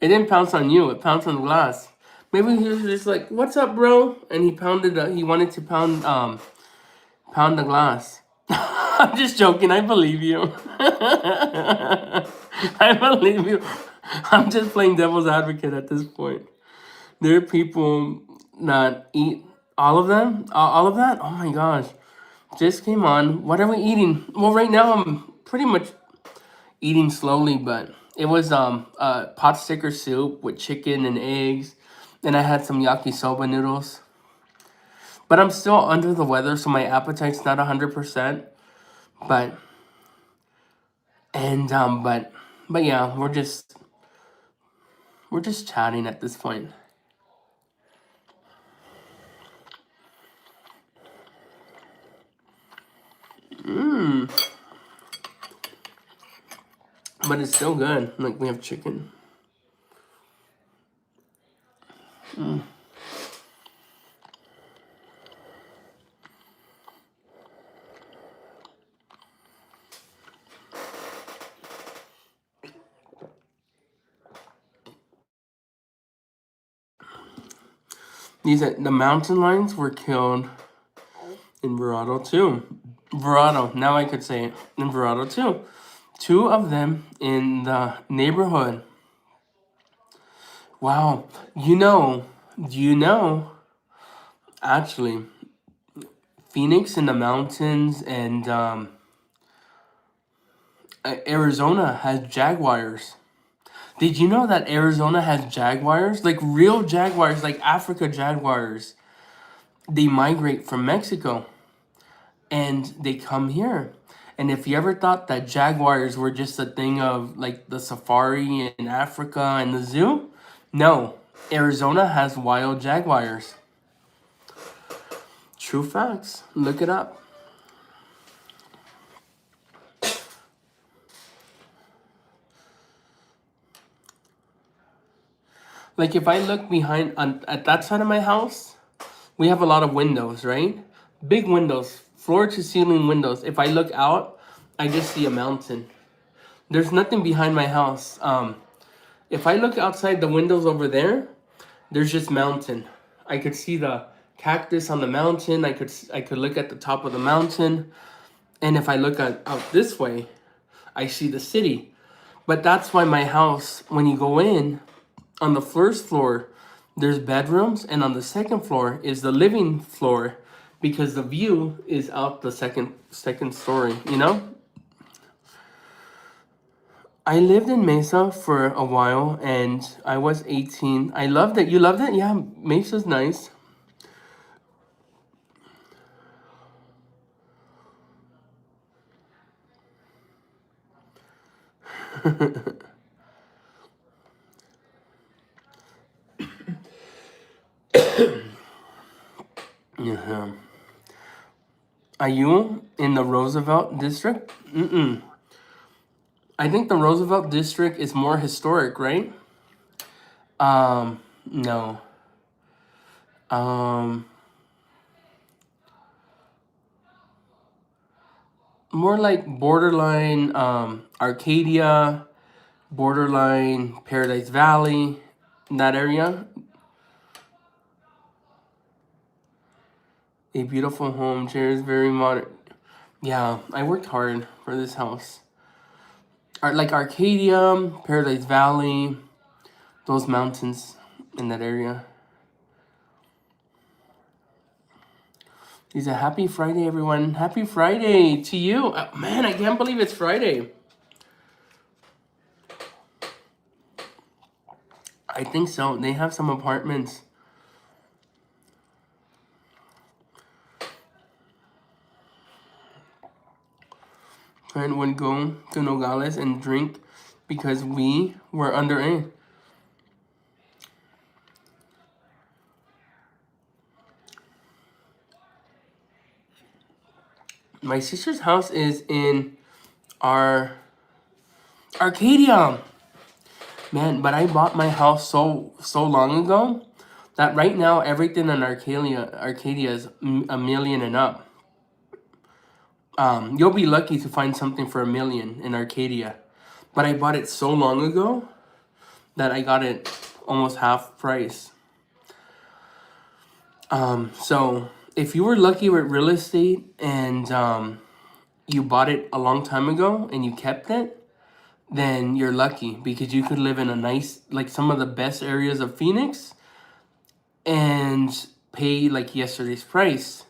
It didn't pounce on you. It pounced on the glass. Maybe he was just like, "What's up, bro?" And he pounded. He wanted to pound the glass. I'm just joking. I believe you. I believe you. I'm just playing devil's advocate at this point. There are people that eat all of them, all of that. Oh my gosh! Just came on. What are we eating? Well, right now I'm pretty much eating slowly, but it was potsticker soup with chicken and eggs, and I had some yakisoba noodles. But I'm still under the weather, so my appetite's not 100%. But and but yeah, we're just chatting at this point. Mmm. But it's still good. Like we have chicken. These are, the mountain lions were killed in Verado too. Verado, now I could say it. In Verado too. Two of them in the neighborhood. Wow. Actually, Phoenix in the mountains and Arizona has jaguars. Did you know that Arizona has jaguars? Like real jaguars, like Africa jaguars. They migrate from Mexico and they come here. And if you ever thought that jaguars were just a thing of like the safari in Africa and the zoo, no. Arizona has wild jaguars. True facts. Look it up. Like if I look behind at that side of my house, we have a lot of windows, right? Big windows, floor to ceiling windows. If I look out, I just see a mountain. There's nothing behind my house. If I look outside the windows over there, there's just mountain. I could see the cactus on the mountain. I could look at the top of the mountain. And if I look out this way, I see the city. But that's why my house, when you go in, on the first floor, there's bedrooms, and on the second floor is the living floor, because the view is out the second story. You know. I lived in Mesa for a while, and I was 18. I loved it. You loved it? Yeah, Mesa's nice. Yeah. Are you in the Roosevelt district? Mm-mm. I think the Roosevelt district is more historic, right? No. Um, More like borderline Arcadia, borderline Paradise Valley, in that area. A beautiful home, chairs, very modern. Yeah, I worked hard for this house. Like Arcadia, Paradise Valley, those mountains in that area. He's a happy Friday, everyone. Happy Friday to you. Man, I can't believe it's Friday. I think so. They have some apartments. Friend would go to Nogales and drink because we were underage. My sister's house is in our Arcadia. Man, but I bought my house so long ago that right now everything in Arcadia is a million and up. You'll be lucky to find something for $1 million in Arcadia, but I bought it so long ago that I got it almost half price. So if you were lucky with real estate and you bought it a long time ago and you kept it, then you're lucky because you could live in a nice, like some of the best areas of Phoenix and pay like yesterday's price.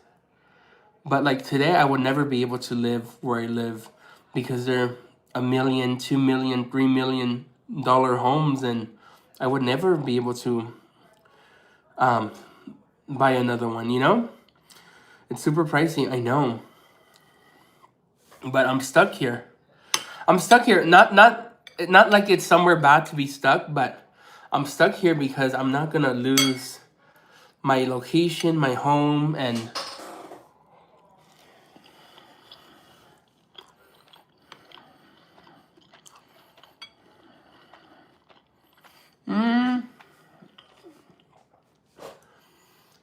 But like today, I would never be able to live where I live because they're $1 million, $2 million, $3 million homes, and I would never be able to buy another one. You know, it's super pricey. I know, but I'm stuck here. I'm stuck here. Not like it's somewhere bad to be stuck, but I'm stuck here because I'm not gonna lose my location, my home, and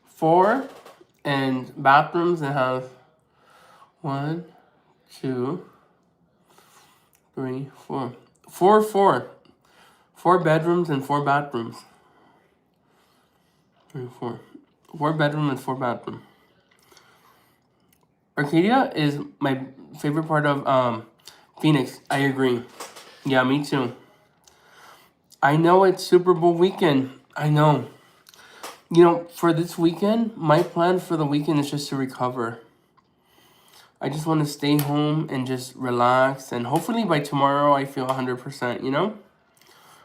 four and bathrooms that have one, two, three, four. Four bedrooms and four bathrooms. Three, four. 4 bedroom and 4 bathroom. Arcadia is my favorite part of Phoenix. I agree. Yeah, me too. I know it's Super Bowl weekend. I know. You know, for this weekend, my plan for the weekend is just to recover. I just want to stay home and just relax. And hopefully by tomorrow, I feel 100%, you know?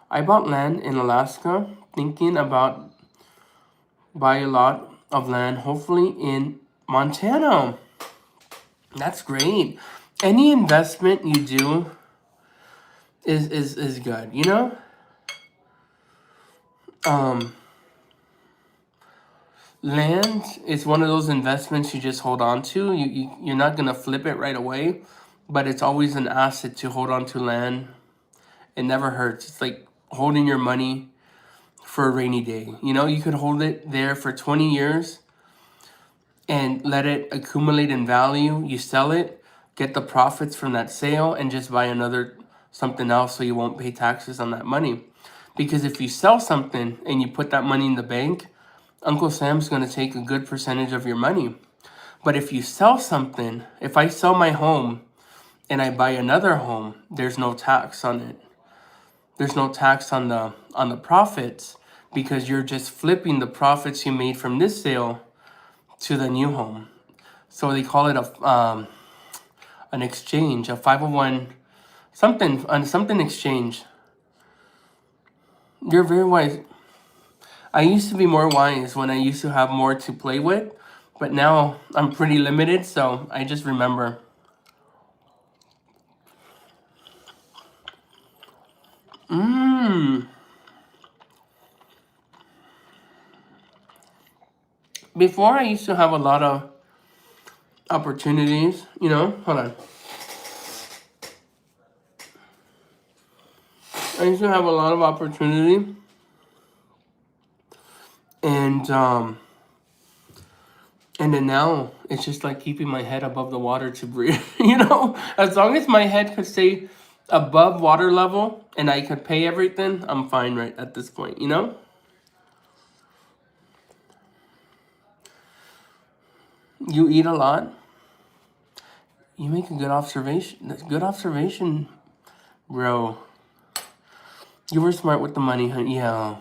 I bought land in Alaska, thinking about buy a lot of land, hopefully in Montana. That's great. Any investment you do is good, you know? Um, Land is one of those investments you just hold on to. You're not gonna flip it right away, but it's always an asset to hold on to land. It never hurts. It's like holding your money for a rainy day. You know, you could hold it there for 20 years and let it accumulate in value. You sell it, get the profits from that sale, and just buy another something else so you won't pay taxes on that money. Because if you sell something and you put that money in the bank, Uncle Sam's going to take a good percentage of your money. But if you sell something, if I sell my home and I buy another home, there's no tax on it. There's no tax on the profits because you're just flipping the profits you made from this sale to the new home. So they call it a an exchange, a 501 something exchange. You're very wise. I used to be more wise when I used to have more to play with, but now I'm pretty limited, so I just remember. Mmm. Before I used to have a lot of opportunities, you know. Hold on. I used to have a lot of opportunity, and and then now it's just like keeping my head above the water to breathe. You know, as long as my head could stay above water level and I could pay everything, I'm fine right at this point. You know. You eat a lot. You make a good observation. That's good observation, bro. You were smart with the money, huh? Yeah.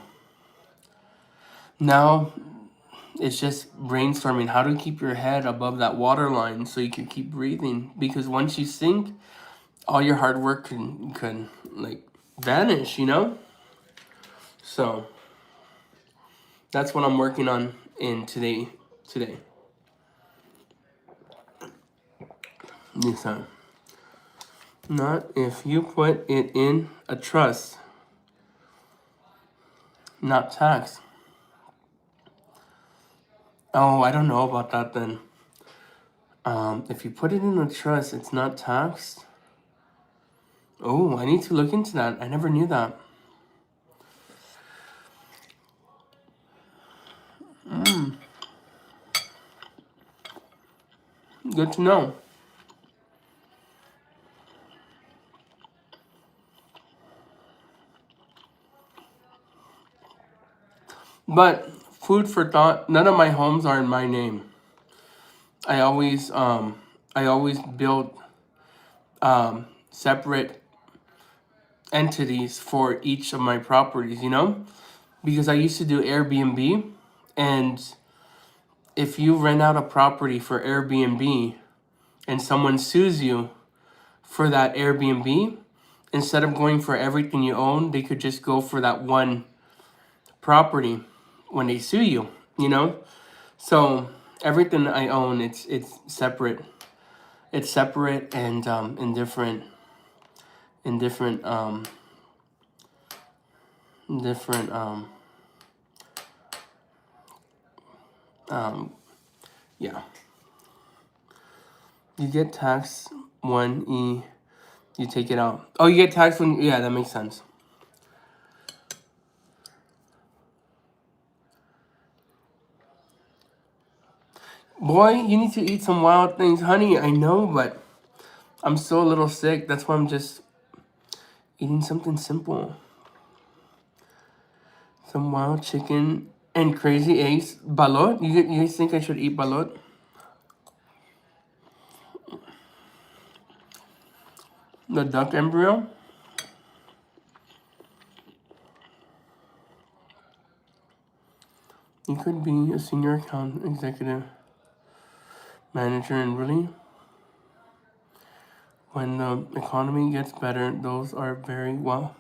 Now it's just brainstorming how to keep your head above that water line so you can keep breathing. Because once you sink, all your hard work can like vanish, you know? So that's what I'm working on in today. This time. Not if you put it in a trust, not tax. Oh, I don't know about that then. If you put it in a trust, it's not taxed. Oh, I need to look into that. I never knew that. Good to know. But food for thought. None of my homes are in my name. I always build separate entities for each of my properties. You know, because I used to do Airbnb, and if you rent out a property for Airbnb and someone sues you for that Airbnb, instead of going for everything you own, they could just go for that one property when they sue you, you know? So everything I own, it's separate. It's separate and in different in different different um yeah. You get taxed when you take it out. Oh, you get taxed when, yeah, that makes sense. Boy, you need to eat some wild things, honey. I know, but I'm still a little sick. That's why I'm just eating something simple. Some wild chicken And crazy eggs. Balot? You guys think I should eat balot? The duck embryo? You could be a senior account executive manager, and really, when the economy gets better, those are very well.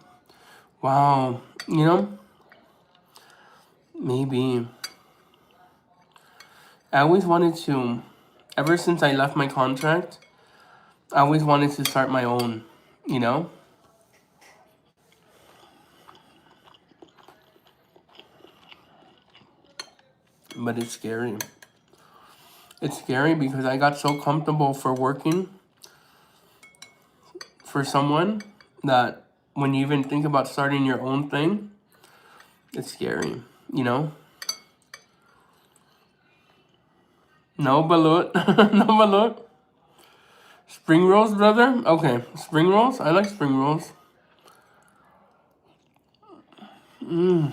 Wow. You know, maybe. I always wanted to, ever since I left my contract, I always wanted to start my own, you know? But it's scary. It's scary because I got so comfortable for working for someone that when you even think about starting your own thing, it's scary, you know? No balut. No balut. Spring rolls, brother? Okay, spring rolls? I like spring rolls. Mm-hmm.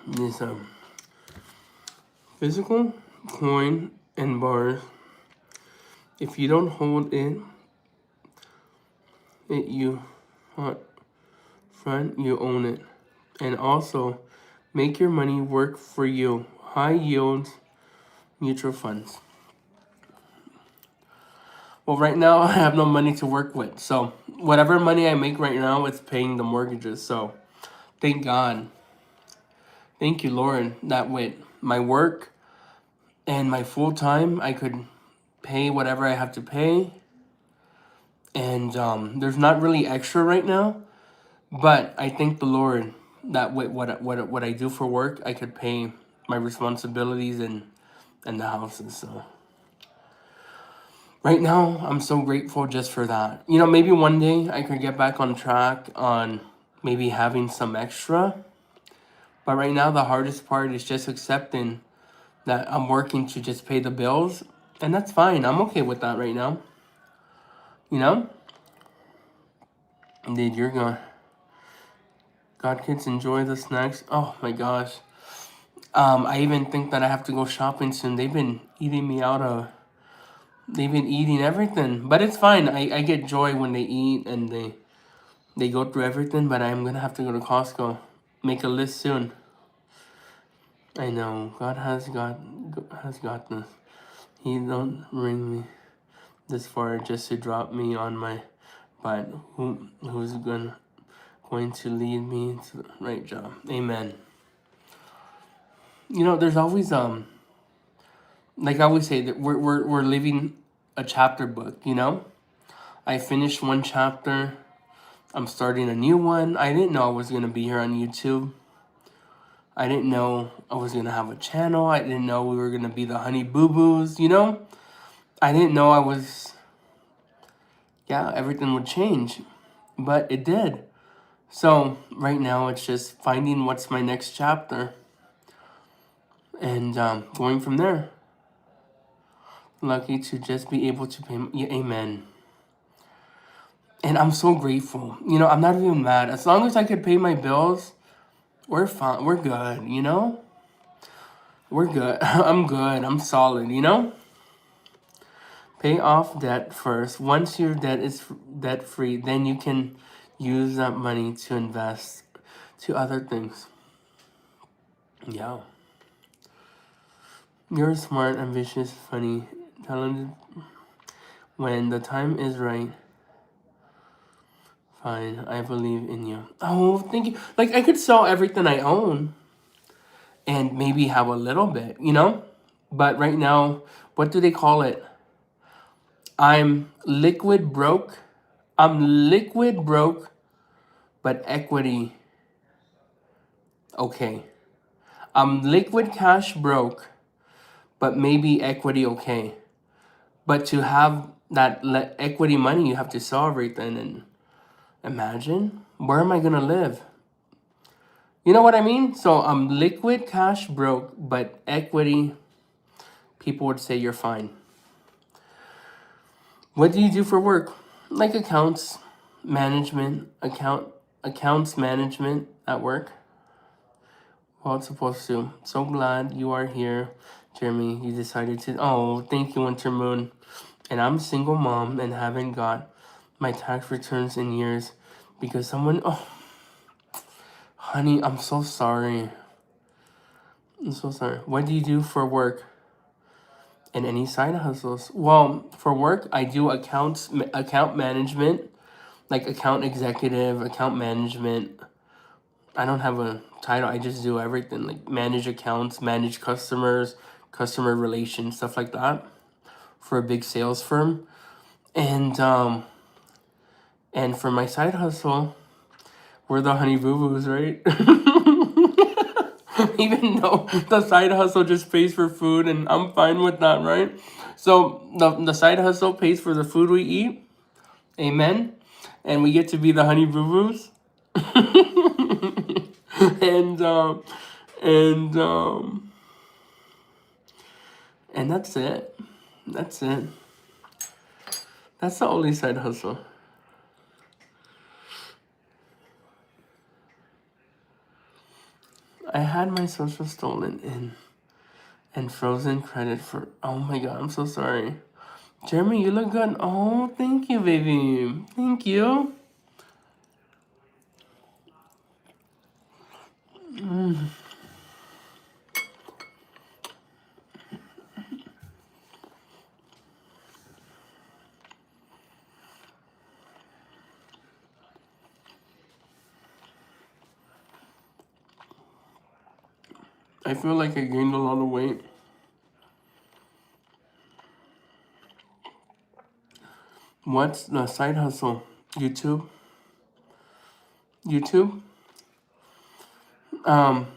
This physical coin and bars. If you don't hold it you front, you own it. And also, make your money work for you. High yield mutual funds. Well, right now I have no money to work with. So whatever money I make right now, it's paying the mortgages. So thank God. Thank you, Lord, that with my work and my full time, I could pay whatever I have to pay. And there's not really extra right now, but I thank the Lord that with what I do for work, I could pay my responsibilities and the houses. So right now, I'm so grateful just for that. You know, maybe one day I could get back on track on maybe having some extra. But right now, the hardest part is just accepting that I'm working to just pay the bills. And that's fine. I'm okay with that right now. You know? Indeed, you're gone. God, kids, enjoy the snacks. Oh my gosh. I even think that I have to go shopping soon. They've been eating me out of. They've been eating everything, but it's fine. I get joy when they eat and they go through everything. But I'm gonna have to go to Costco, make a list soon. I know God has got this. He don't bring me this far just to drop me on my butt. Who's going to lead me to the right job? Amen. You know, there's always like I always say that we're living a chapter book. You know, I finished one chapter. I'm starting a new one. I didn't know I was gonna be here on YouTube. I didn't know I was gonna have a channel. I didn't know we were gonna be the Honey Boo Boos. You know, I didn't know I was. Yeah, everything would change, but it did. So right now it's just finding what's my next chapter and going from there. Lucky to just be able to pay. Yeah, amen. And I'm so grateful. You know, I'm not even mad. As long as I could pay my bills, we're fine. We're good. You know, we're good. I'm good. I'm solid. You know, pay off debt first. Once your debt is debt free, then you can use that money to invest to other things. Yeah. You're smart, ambitious, funny, talented. When the time is right, fine, I believe in you. Oh, thank you. Like, I could sell everything I own and maybe have a little bit, you know? But right now, what do they call it? I'm liquid broke. I'm liquid broke, but equity okay. I'm liquid cash broke, but maybe equity okay. But to have that equity money, you have to sell everything. And imagine, where am I going to live? You know what I mean? So I'm liquid cash broke, but equity, people would say you're fine. What do you do for work? Like accounts management at work. Well, it's supposed to. So glad you are here, Jeremy. You decided to. Oh, thank you, Winter Moon. And I'm a single mom and haven't got my tax returns in years because someone. Oh, honey, I'm so sorry. I'm so sorry. What do you do for work? And any side hustles? Well, for work, I do account management, like account executive, account management. I don't have a title. I just do everything, like manage accounts, manage customers, customer relations, stuff like that for a big sales firm. And for my side hustle, we're the honey boo boos, right? Even though the side hustle just pays for food, and I'm fine with that, right? So the side hustle pays for the food we eat, amen, and we get to be the honey boo boos, and and um, and that's it. That's it. That's the only side hustle. I had my social stolen and frozen credit for. Oh my god, I'm so sorry. Jeremy, you look good. Oh, thank you, baby. Thank you. I feel like I gained a lot of weight. What's the side hustle? YouTube? YouTube? Um,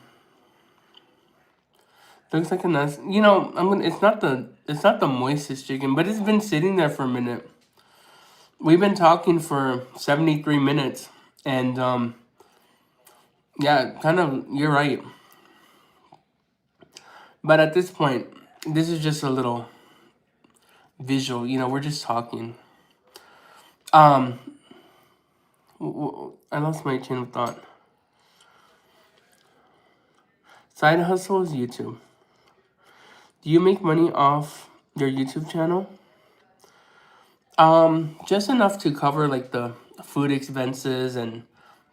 looks like a nice. You know, I'm gonna. It's not the moistest chicken, but it's been sitting there for a minute. We've been talking for 73 minutes, and yeah, kind of. You're right. But at this point, this is just a little visual. You know, we're just talking. Um, I lost my chain of thought. Side hustle is YouTube. Do you make money off your YouTube channel? Just enough to cover like the food expenses and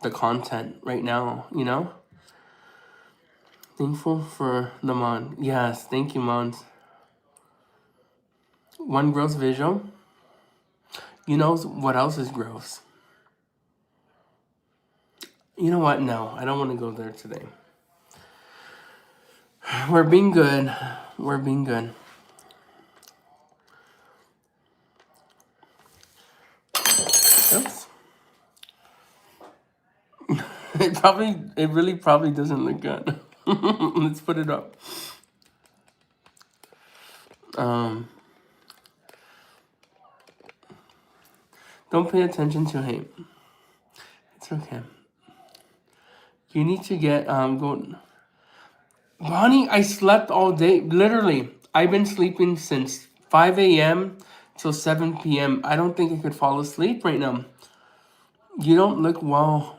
the content right now, you know? Thankful for the mod. Yes, thank you, mods. One gross visual. You know what else is gross? You know what? No, I don't want to go there today. We're being good. We're being good. Oops. It really probably doesn't look good. Let's put it up. Um, don't pay attention to hate. It's okay. You need to get go. Bonnie, I slept all day. Literally, I've been sleeping since 5 a.m. till 7 p.m. I don't think I could fall asleep right now. You don't look well.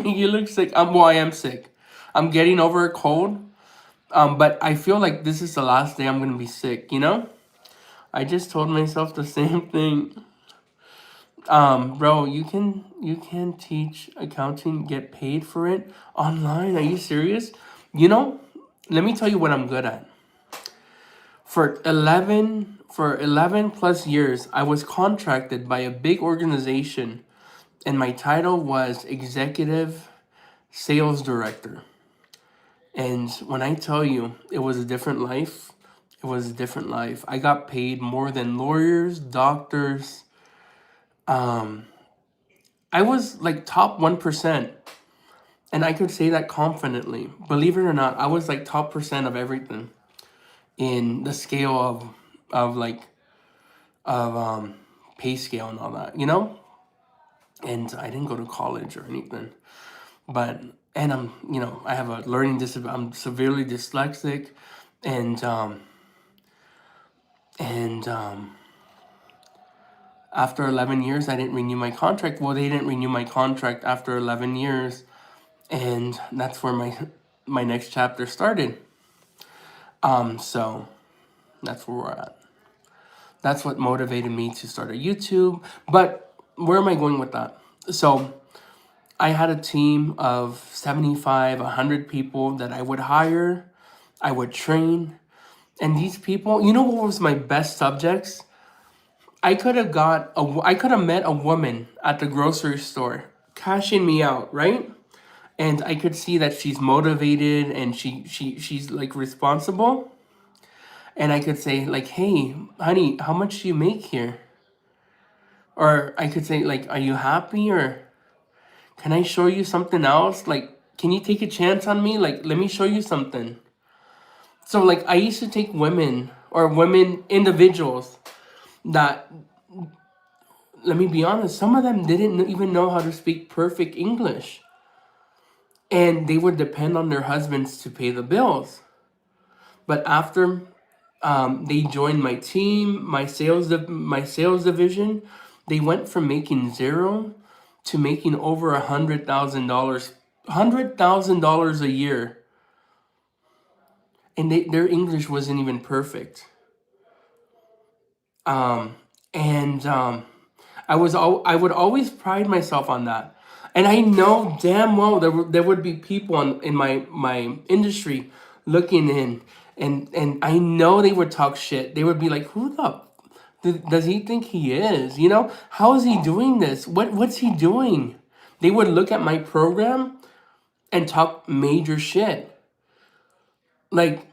You look sick. Well, I am sick. I'm getting over a cold. But I feel like this is the last day I'm gonna be sick, you know? I just told myself the same thing. Bro, you can teach accounting, get paid for it online. Are you serious? You know, let me tell you what I'm good at. For 11 plus years, I was contracted by a big organization, and my title was executive sales director. And when I tell you it was a different life, it was a different life. I got paid more than lawyers, doctors. I was like top 1%. And I could say that confidently. Believe it or not, I was like top percent of everything in the scale of like of pay scale and all that, you know? And I didn't go to college or anything. but and I'm, I have a learning disability. I'm severely dyslexic, and and after 11 years, I didn't renew my contract. Well, they didn't renew my contract after 11 years, and that's where my next chapter started. So that's where we're at. That's what motivated me to start a YouTube. But where am I going with that? So I had a team of 75, 100 people that I would hire, I would train. And these people, you know what was my best subjects? I could have met a woman at the grocery store cashing me out, right? And I could see that she's motivated and she's like responsible. And I could say like, "Hey, honey, how much do you make here?" Or I could say like, "Are you happy?" Or, "Can I show you something else? Like, can you take a chance on me? Like, let me show you something." So like I used to take women or women individuals that, let me be honest, some of them didn't even know how to speak perfect English. And they would depend on their husbands to pay the bills. But after they joined my team, my sales division, they went from making zero to making over $100,000 a year, and their English wasn't even perfect. And I would always pride myself on that. And I know damn well there would be people in my industry looking in, and I know they would talk shit. They would be like, "Who the does he think he is? How is he doing this? What's he doing?" They would look at my program and talk major shit. Like,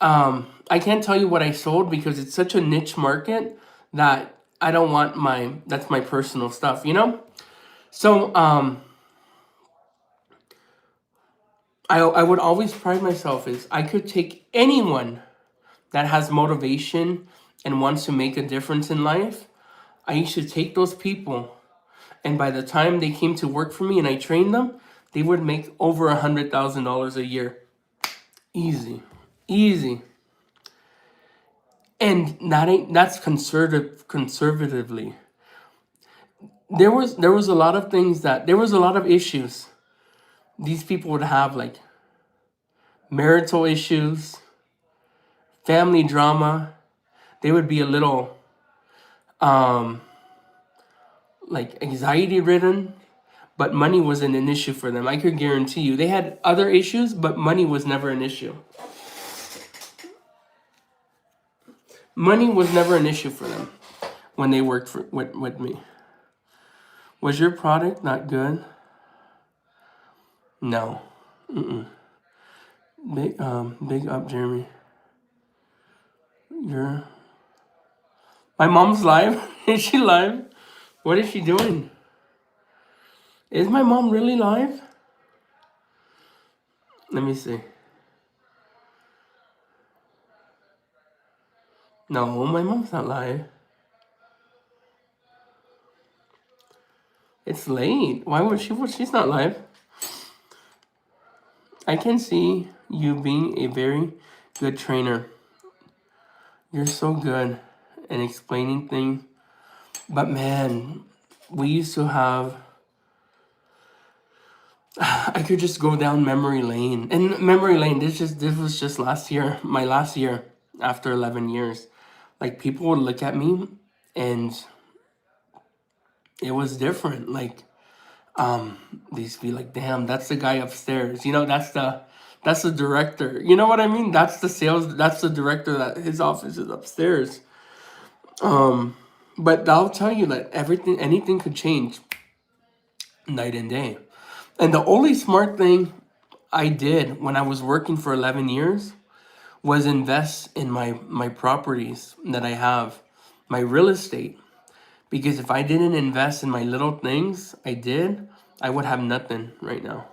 I can't tell you what I sold because it's such a niche market that I don't want that's my personal stuff. So I would always pride myself is I could take anyone that has motivation and wants to make a difference in life. I used to take those people, and by the time they came to work for me and I trained them, they would make over $100,000 a year. Easy. Easy. And that's conservatively. There was a lot of things there was a lot of issues these people would have, like marital issues, family drama. They would be a little like anxiety ridden, but money wasn't an issue for them. I could guarantee you they had other issues, but money was never an issue. Money was never an issue for them when they worked with me. Was your product not good? No. Big up, Jeremy. You're My mom's live. Is she live? What is she doing? Is my mom really live? Let me see. No, my mom's not live. It's late. Why would she? She's not live. I can see you being a very good trainer. You're so good at explaining things. But man, we used to have. I could just go down memory lane. And memory lane, this was just last year, my last year after 11 years. Like people would look at me and it was different. Like these be like, "Damn, that's the guy upstairs. That's the director." You know what I mean? That's the director that his office is upstairs. But I'll tell you that anything could change night and day. And the only smart thing I did when I was working for 11 years was invest in my properties that I have, my real estate. Because if I didn't invest in my little things I would have nothing right now.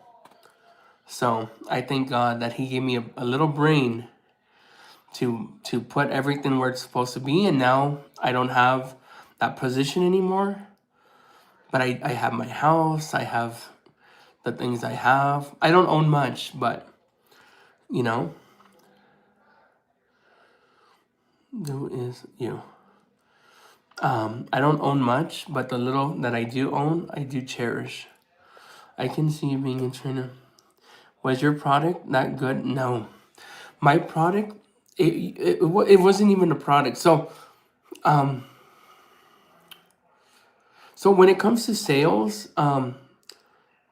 So I thank God that He gave me a little brain to put everything where it's supposed to be. And now I don't have that position anymore. But I have my house, I have the things I have. I don't own much, but you know, who is you? I don't own much, but the little that I do own, I do cherish. I can see you being a trainer. Was your product that good? No. My product, it wasn't even a product. So when it comes to sales,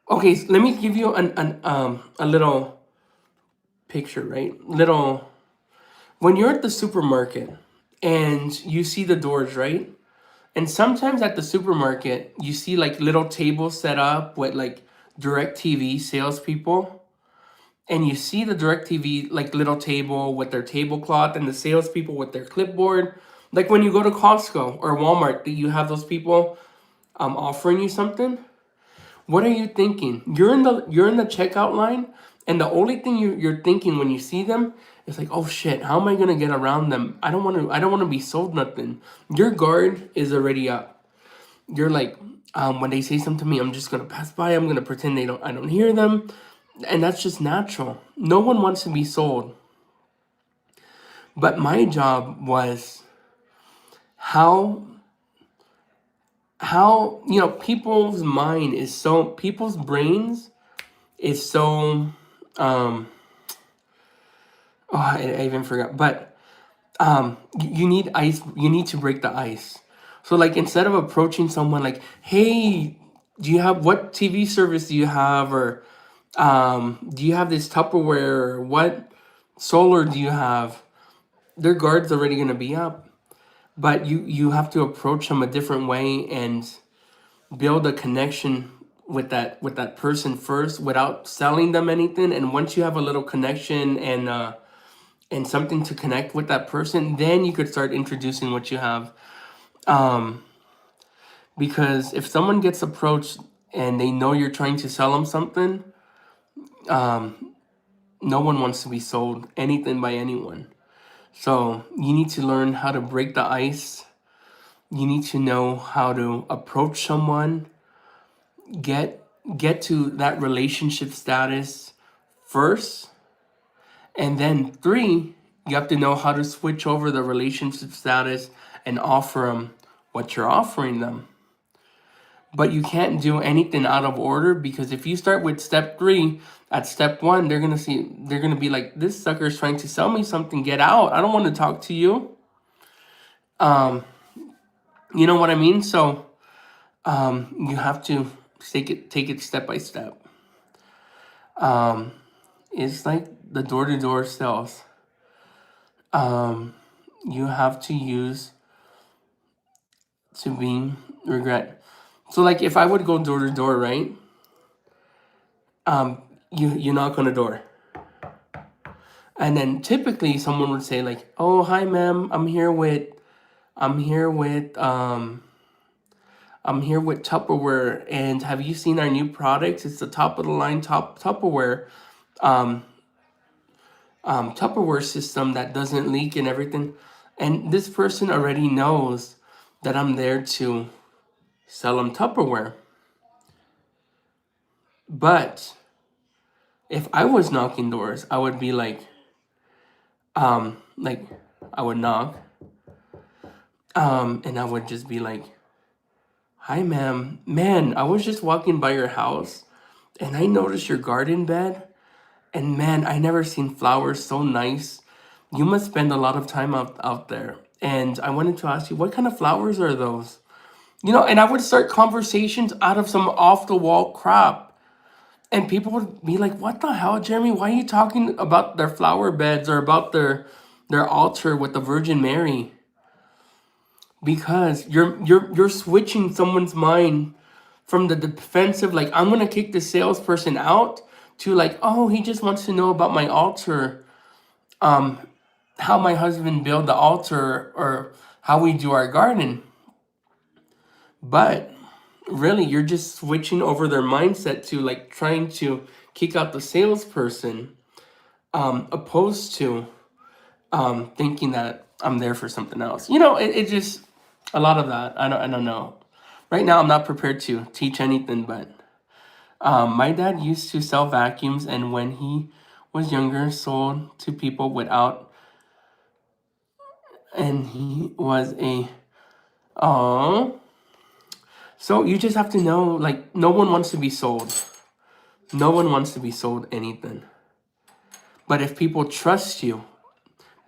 okay, let me give you a little picture, right? Little, when you're at the supermarket and you see the doors, right? And sometimes at the supermarket, you see like little tables set up with like DirecTV salespeople. And you see the DirecTV like little table with their tablecloth and the salespeople with their clipboard. Like when you go to Costco or Walmart, you have those people offering you something. What are you thinking? You're in the checkout line, and the only thing you're thinking when you see them is like, oh shit, how am I gonna get around them? I don't want to be sold nothing. Your guard is already up. You're like, when they say something to me, I'm just gonna pass by. I'm gonna pretend I don't hear them, and that's just natural. No one wants to be sold. But my job was how people's brains is so oh, I even forgot. But you need ice. You need to break the ice. So like instead of approaching someone like, hey, do you have what TV service do you have, or do you have this Tupperware, or what solar do you have? Their guard's already gonna be up, but you have to approach them a different way and build a connection with that person first without selling them anything. And once you have a little connection and something to connect with that person, then you could start introducing what you have. Um, because if someone gets approached and they know you're trying to sell them something, no one wants to be sold anything by anyone. So you need to learn how to break the ice. You need to know how to approach someone, get get to that relationship status first, and then three, you have to know how to switch over the relationship status and offer them what you're offering them. But you can't do anything out of order, because if you start with step three, at step one, they're gonna be like, this sucker is trying to sell me something. Get out. I don't want to talk to you. Um, you know what I mean? So you have to take it step by step. It's like the door-to-door sales. You have to use to be regret. So like if I would go door to door, right? You knock on the door. And then typically someone would say like, "Oh, hi ma'am, I'm here with Tupperware, and have you seen our new products? It's the top of the line top Tupperware system that doesn't leak and everything." And this person already knows that I'm there to sell them Tupperware. But if I was knocking doors, I would be like I would knock, and I would just be like, "Hi, ma'am. Man, I was just walking by your house, and I noticed your garden bed, and man, I never seen flowers so nice. You must spend a lot of time out there. And I wanted to ask you, what kind of flowers are those?" And I would start conversations out of some off the wall crap. And people would be like, "What the hell, Jeremy? Why are you talking about their flower beds or about their altar with the Virgin Mary?" Because you're switching someone's mind from the defensive, like, I'm gonna kick the salesperson out, to like, oh, he just wants to know about my altar, how my husband built the altar, or how we do our garden. But really, you're just switching over their mindset to like trying to kick out the salesperson, opposed to thinking that I'm there for something else. It just a lot of that. I don't know. Right now, I'm not prepared to teach anything, but My dad used to sell vacuums, and when he was younger, sold to people without, and he was a oh. So you just have to know, like, no one wants to be sold. No one wants to be sold anything. But if people trust you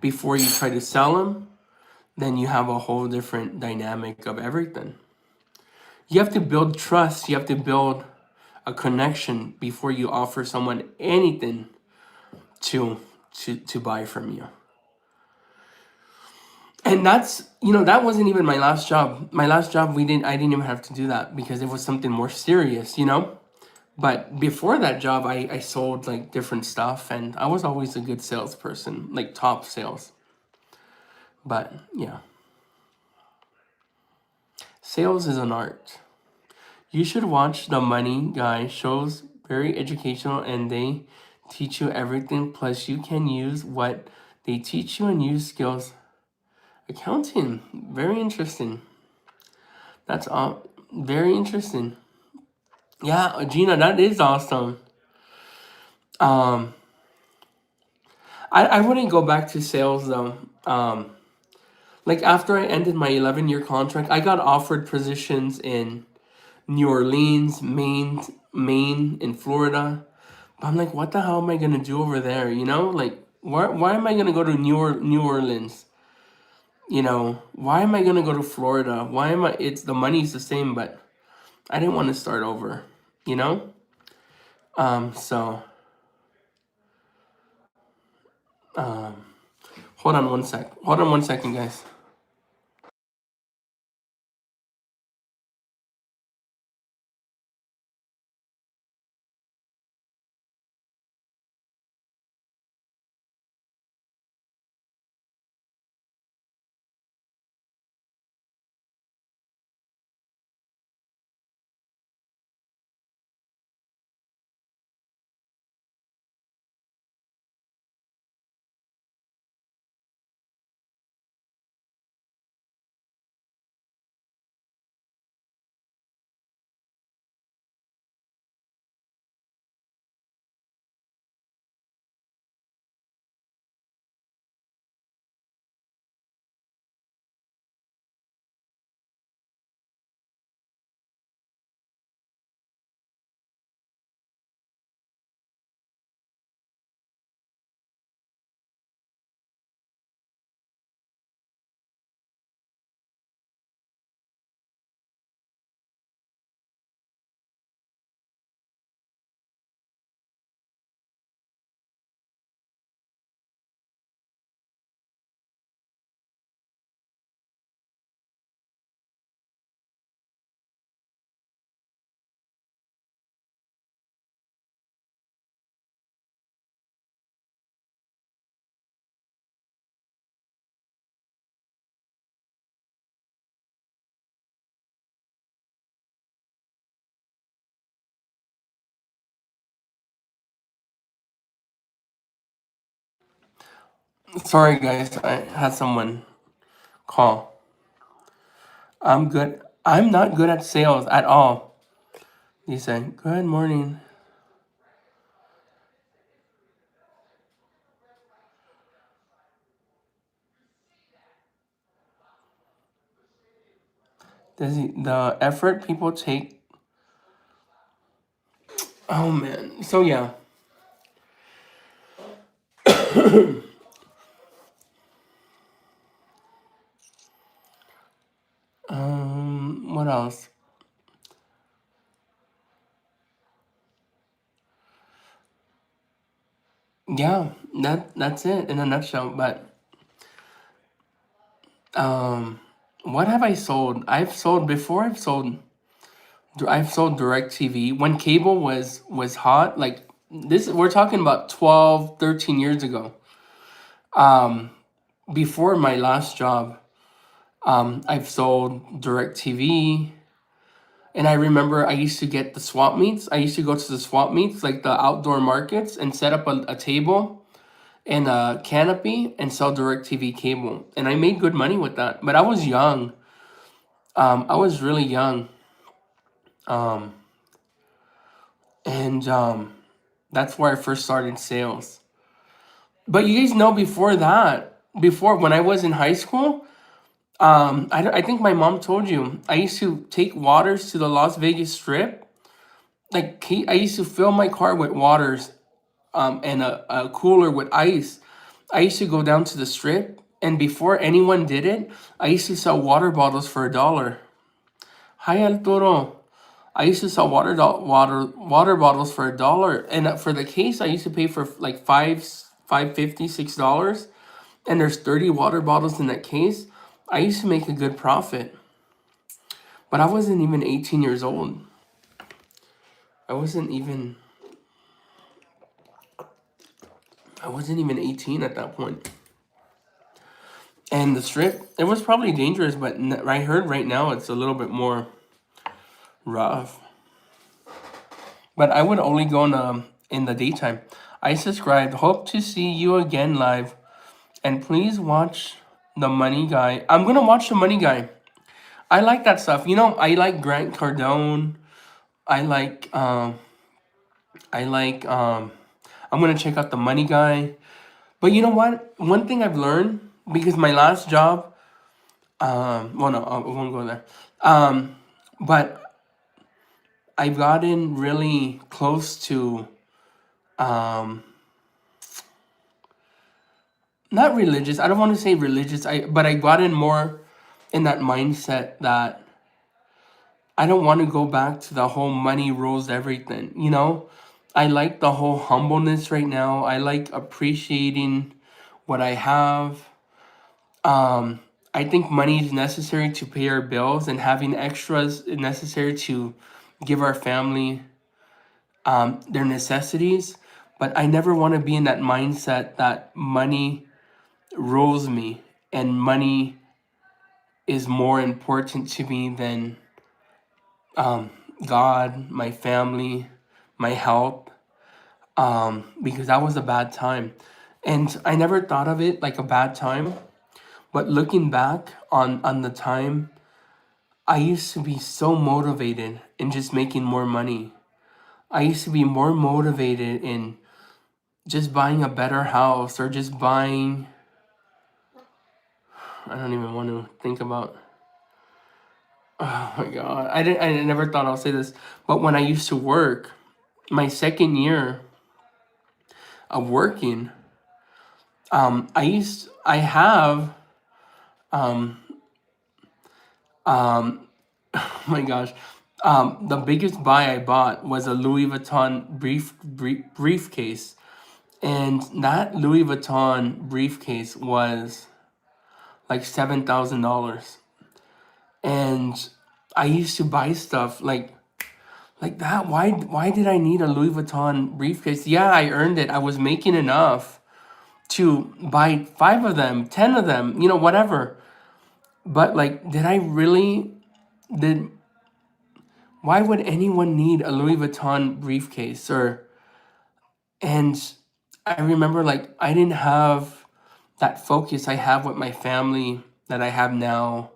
before you try to sell them, then you have a whole different dynamic of everything. You have to build trust. You have to build a connection before you offer someone anything to to buy from you. And that's, that wasn't even my last job. My last job, I didn't even have to do that because it was something more serious. But before that job, I sold like different stuff, and I was always a good salesperson, like top sales. But yeah, sales is an art. You should watch the Money Guy shows, very educational, and they teach you everything. Plus, you can use what they teach you and use skills. Accounting, very interesting. That's all, very interesting. Yeah, Gina, that is awesome. Um, I wouldn't go back to sales though. Like after I ended my 11-year contract, I got offered positions in New Orleans, Maine, in Florida. But I'm like, what the hell am I gonna do over there? Like, why am I gonna go to New Orleans? Why am I gonna go to Florida? Why am I? It's the money's the same, but I didn't want to start over. You know. So, um, hold on one sec. Hold on one second, guys. Sorry, guys. I had someone call. I'm good. I'm not good at sales at all. He said, "Good morning." The effort people take. Oh man. So yeah. What else? Yeah, that's it in a nutshell. But um, what have I sold? I've sold direct TV when cable was hot. Like this, we're talking about 12, 13 years ago. Um, before my last job, I've sold direct TV. And I remember I used to get the swap meets. I used to go to the swap meets, like the outdoor markets, and set up a table and a canopy and sell direct TV cable. And I made good money with that. But I was young. I was really young. Um, And that's where I first started sales. But you guys know before that, before when I was in high school, I think my mom told you, I used to take waters to the Las Vegas Strip. Like I used to fill my car with waters, and a cooler with ice. I used to go down to the strip, and before anyone did it, I used to sell water bottles for $1. Hi, Arturo. I used to sell water bottles for $1, and for the case, I used to pay for like $5.50, $6, and there's 30 water bottles in that case. I used to make a good profit, but I wasn't even 18 years old. I wasn't even I wasn't even 18 at that point. And the strip, it was probably dangerous, but I heard right now it's a little bit more rough. But I would only go in the daytime. I subscribed. Hope to see you again live. And please watch The Money Guy. I'm gonna watch The Money Guy. I like that stuff. You know, I like Grant Cardone. I like I'm gonna check out The Money Guy. But you know what? One thing I've learned, because my last job, well, no, I won't go there. But I've gotten really close to, um, not religious. I don't want to say religious. But I got in more in that mindset that I don't want to go back to the whole money rules everything. You know, I like the whole humbleness right now. I like appreciating what I have. I think money is necessary to pay our bills, and having extras is necessary to give our family their necessities. But I never want to be in that mindset that money rules me and money is more important to me than God, my family, my health, because that was a bad time. And I never thought of it like a bad time. But looking back on the time, I used to be so motivated in just making more money. I used to be more motivated in just buying a better house or just buying. I don't even want to think about. Oh my God. I never thought I'll say this. But when I used to work, my second year of working, I have, um, oh my gosh, the biggest buy I bought was a Louis Vuitton briefcase. And that Louis Vuitton briefcase was like $7,000. And I used to buy stuff like that. Why did I need a Louis Vuitton briefcase? Yeah, I earned it. I was making enough to buy 5 of them, 10 of them, you know, whatever. But like, did why would anyone need a Louis Vuitton briefcase? And I remember like I didn't have that focus I have with my family that I have now.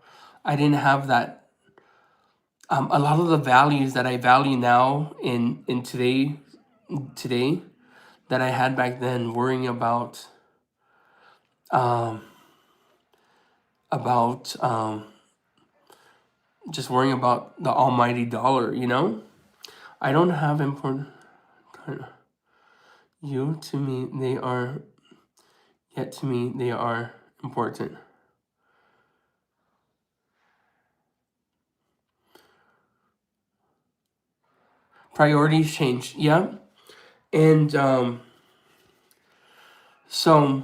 I didn't have that, a lot of the values that I value now in today that I had back then, worrying um about just worrying about the almighty dollar, you know? I don't have important you to me they are yet to me they are important. Priorities change. Yeah. And so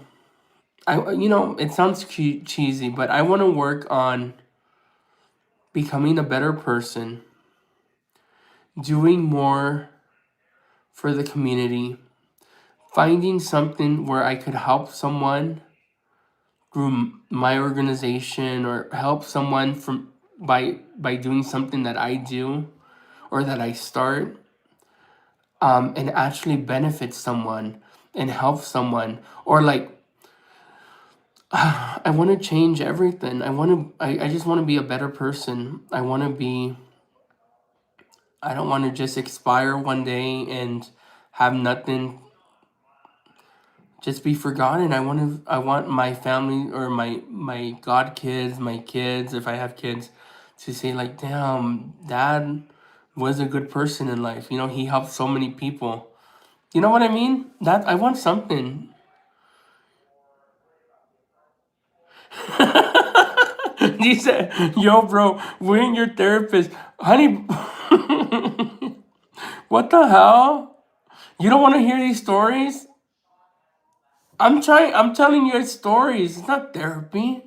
it sounds cheesy, but I want to work on becoming a better person, doing more for the community, finding something where I could help someone through my organization, or help someone from by doing something that I do or that I start, and actually benefit someone and help someone, or like I want to change everything. I just want to be a better person. I want to be I don't want to just expire one day and have nothing, just be forgotten. I want my family or my god kids, my kids, if I have kids, to say like, damn, dad was a good person in life. You know, he helped so many people. You know what I mean? That I want something. He said, yo, bro, we ain't your therapist. Honey, what the hell? You don't want to hear these stories? I'm telling you stories. It's not therapy.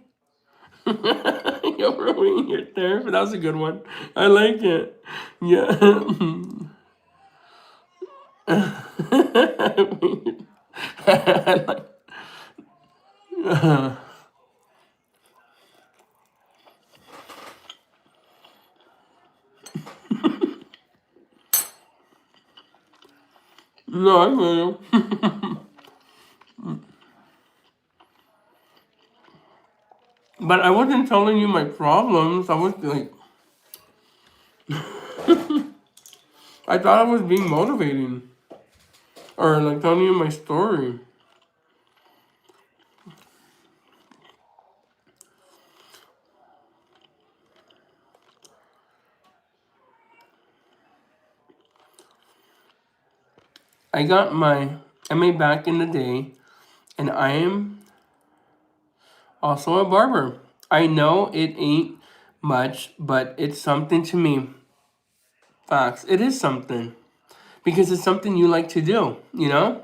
Yo, bro, we ain't your therapist. That was a good one. I like it. Yeah. I like- no, I feel you. But I wasn't telling you my problems. I was like, I thought I was being motivating. Or like telling you my story. I got my MA back in the day, and I am also a barber. I know it ain't much, but it's something to me. Facts. It is something. Because it's something you like to do, you know?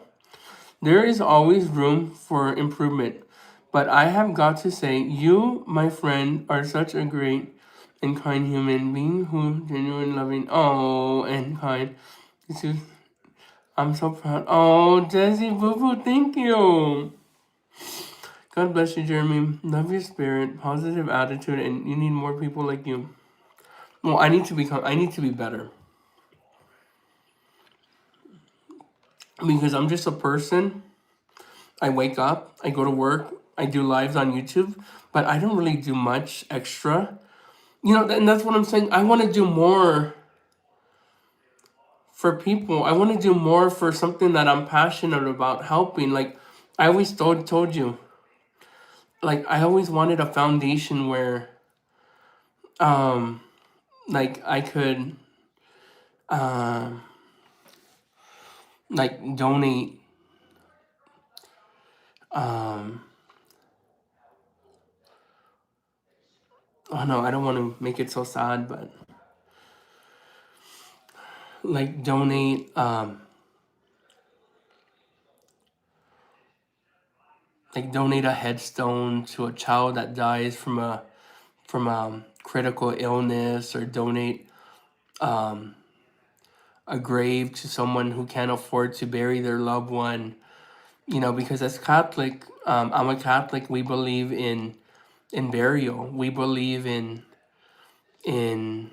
There is always room for improvement. But I have got to say, you, my friend, are such a great and kind human being who genuine loving, oh, and kind. This is, I'm so proud. Oh, Desi Boo Boo, thank you. God bless you, Jeremy. Love your spirit, positive attitude, and you need more people like you. Well, I need to be better. Because I'm just a person. I wake up, I go to work, I do lives on YouTube, but I don't really do much extra. You know, and that's what I'm saying. I want to do more for people. I want to do more for something that I'm passionate about, helping. Like I always told you, like I always wanted a foundation where um like I could like donate um oh no, I don't want to make it so sad, but like donate a headstone to a child that dies from critical illness, or donate a grave to someone who can't afford to bury their loved one. You know, because as Catholic, I'm a Catholic. We believe in burial. We believe in in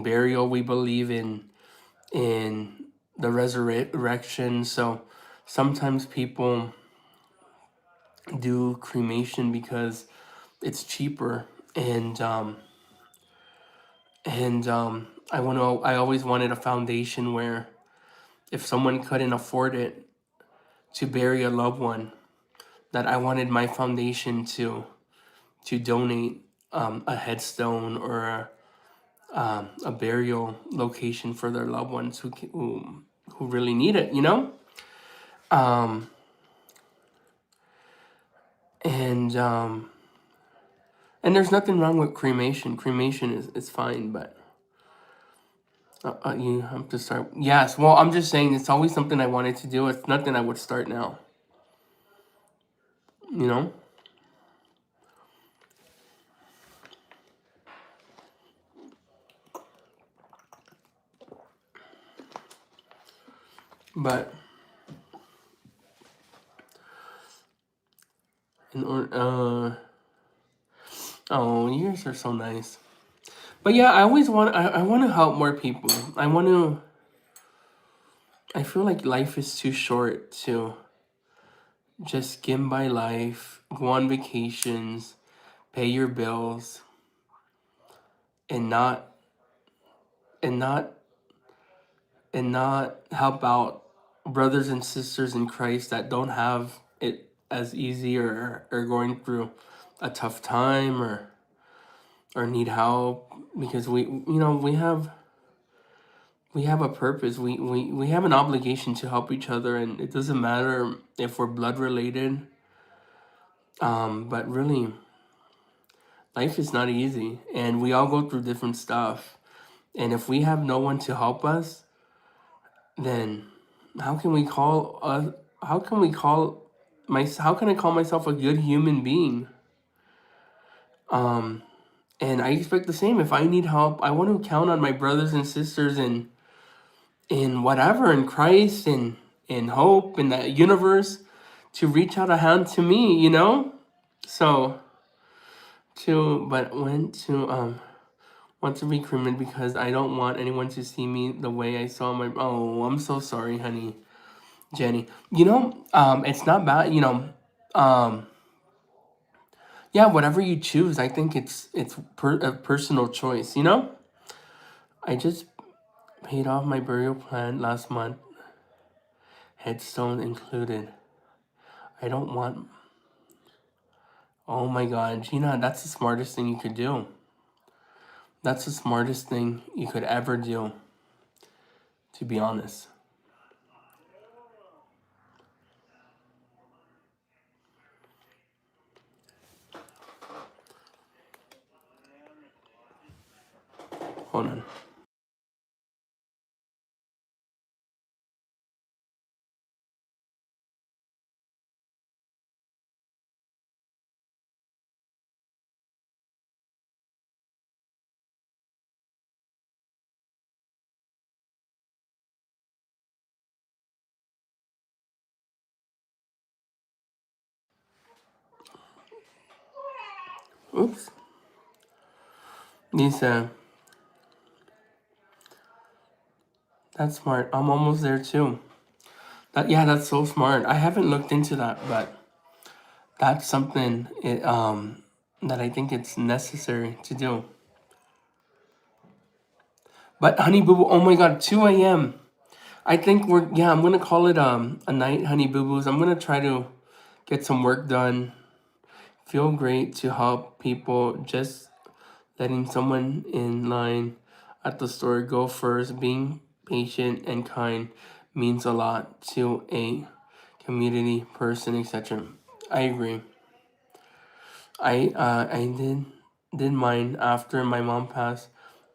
burial. We believe in the resurrection. So sometimes people do cremation because it's cheaper, and I always wanted a foundation where if someone couldn't afford it to bury a loved one, that I wanted my foundation to donate a headstone or a burial location for their loved ones who really need it, you know. Um, and and there's nothing wrong with cremation. Cremation is fine, but you have to start. Yes, well, I'm just saying it's always something I wanted to do. It's nothing I would start now, you know. But in order, oh, you guys are so nice. But yeah, I always want. I want to help more people. I want to. I feel like life is too short to just skim by life, go on vacations, pay your bills, and not and not help out brothers and sisters in Christ that don't have it as easy, or are going through a tough time, or need help, because we have a purpose. We have an obligation to help each other, and it doesn't matter if we're blood related. But really, life is not easy, and we all go through different stuff. And if we have no one to help us, then how can we call how can we call how can I call myself a good human being? Um, and I expect the same. If I need help, I want to count on my brothers and sisters in whatever, in Christ, in hope, in the universe, to reach out a hand to me, So want to be cremated because I don't want anyone to see me the way I saw my. Oh, I'm so sorry, honey, Jenny. It's not bad. Um, yeah, whatever you choose, I think it's a personal choice. I just paid off my burial plan last month, headstone included. I don't want. Oh my God, Gina, that's the smartest thing you could do. That's the smartest thing you could ever do, to be honest. Hold on. Oops. Lisa, that's smart. I'm almost there too. Yeah, that's so smart. I haven't looked into that, but that's something that I think it's necessary to do. But honey boo boo, oh my God, 2 a.m. I think I'm gonna call it a night, honey boo boos. I'm gonna try to get some work done. Feel great to help people. Just letting someone in line at the store go first. Being patient and kind means a lot to a community person, etc. I agree. I did mine after my mom passed.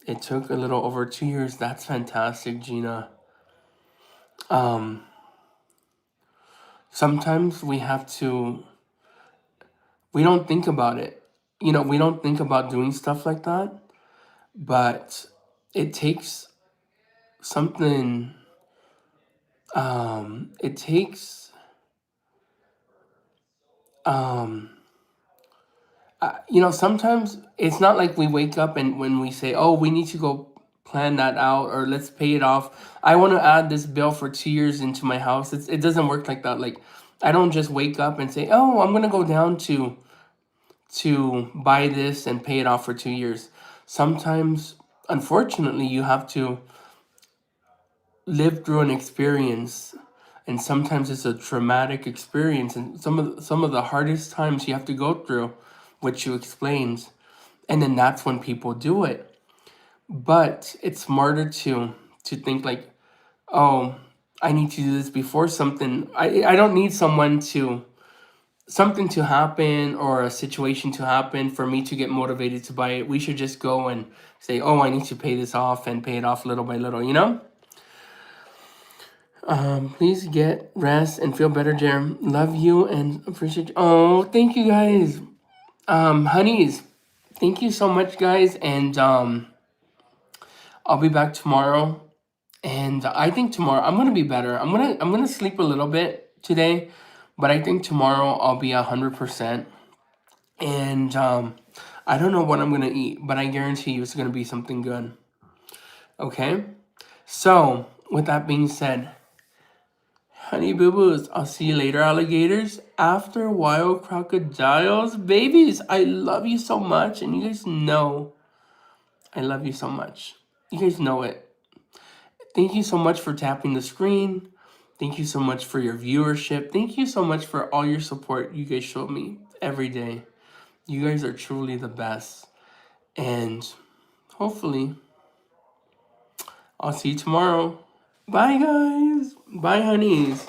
It took a little over 2 years. That's fantastic, Gina. Um, Sometimes we don't think about it. We don't think about doing stuff like that, but it takes something. It takes um sometimes it's not like we wake up and when we say, oh, we need to go plan that out, or let's pay it off. I want to add this bill for 2 years into my house. It doesn't work like that. Like, I don't just wake up and say, oh, I'm gonna go down to buy this and pay it off for 2 years. Sometimes, unfortunately, you have to live through an experience, and sometimes it's a traumatic experience, and some of the hardest times you have to go through, which you explained, and then that's when people do it. But it's smarter to think like, oh, I need to do this before something. I don't need something to happen or a situation to happen for me to get motivated to buy it. We should just go and say, oh, I need to pay this off and pay it off little by little. Please get rest and feel better, Jerem. Love you and appreciate you. Oh, thank you guys. Honeys, thank you so much, guys. And I'll be back tomorrow. And I think tomorrow I'm gonna be better. I'm gonna sleep a little bit today, but I think tomorrow I'll be 100%. And I don't know what I'm gonna eat, but I guarantee you it's gonna be something good. Okay. So with that being said, honey boo boos, I'll see you later, alligators. After wild crocodiles, babies. I love you so much, and you guys know I love you so much. You guys know it. Thank you so much for tapping the screen. Thank you so much for your viewership. Thank you so much for all your support you guys show me every day. You guys are truly the best. And hopefully, I'll see you tomorrow. Bye, guys. Bye, honeys.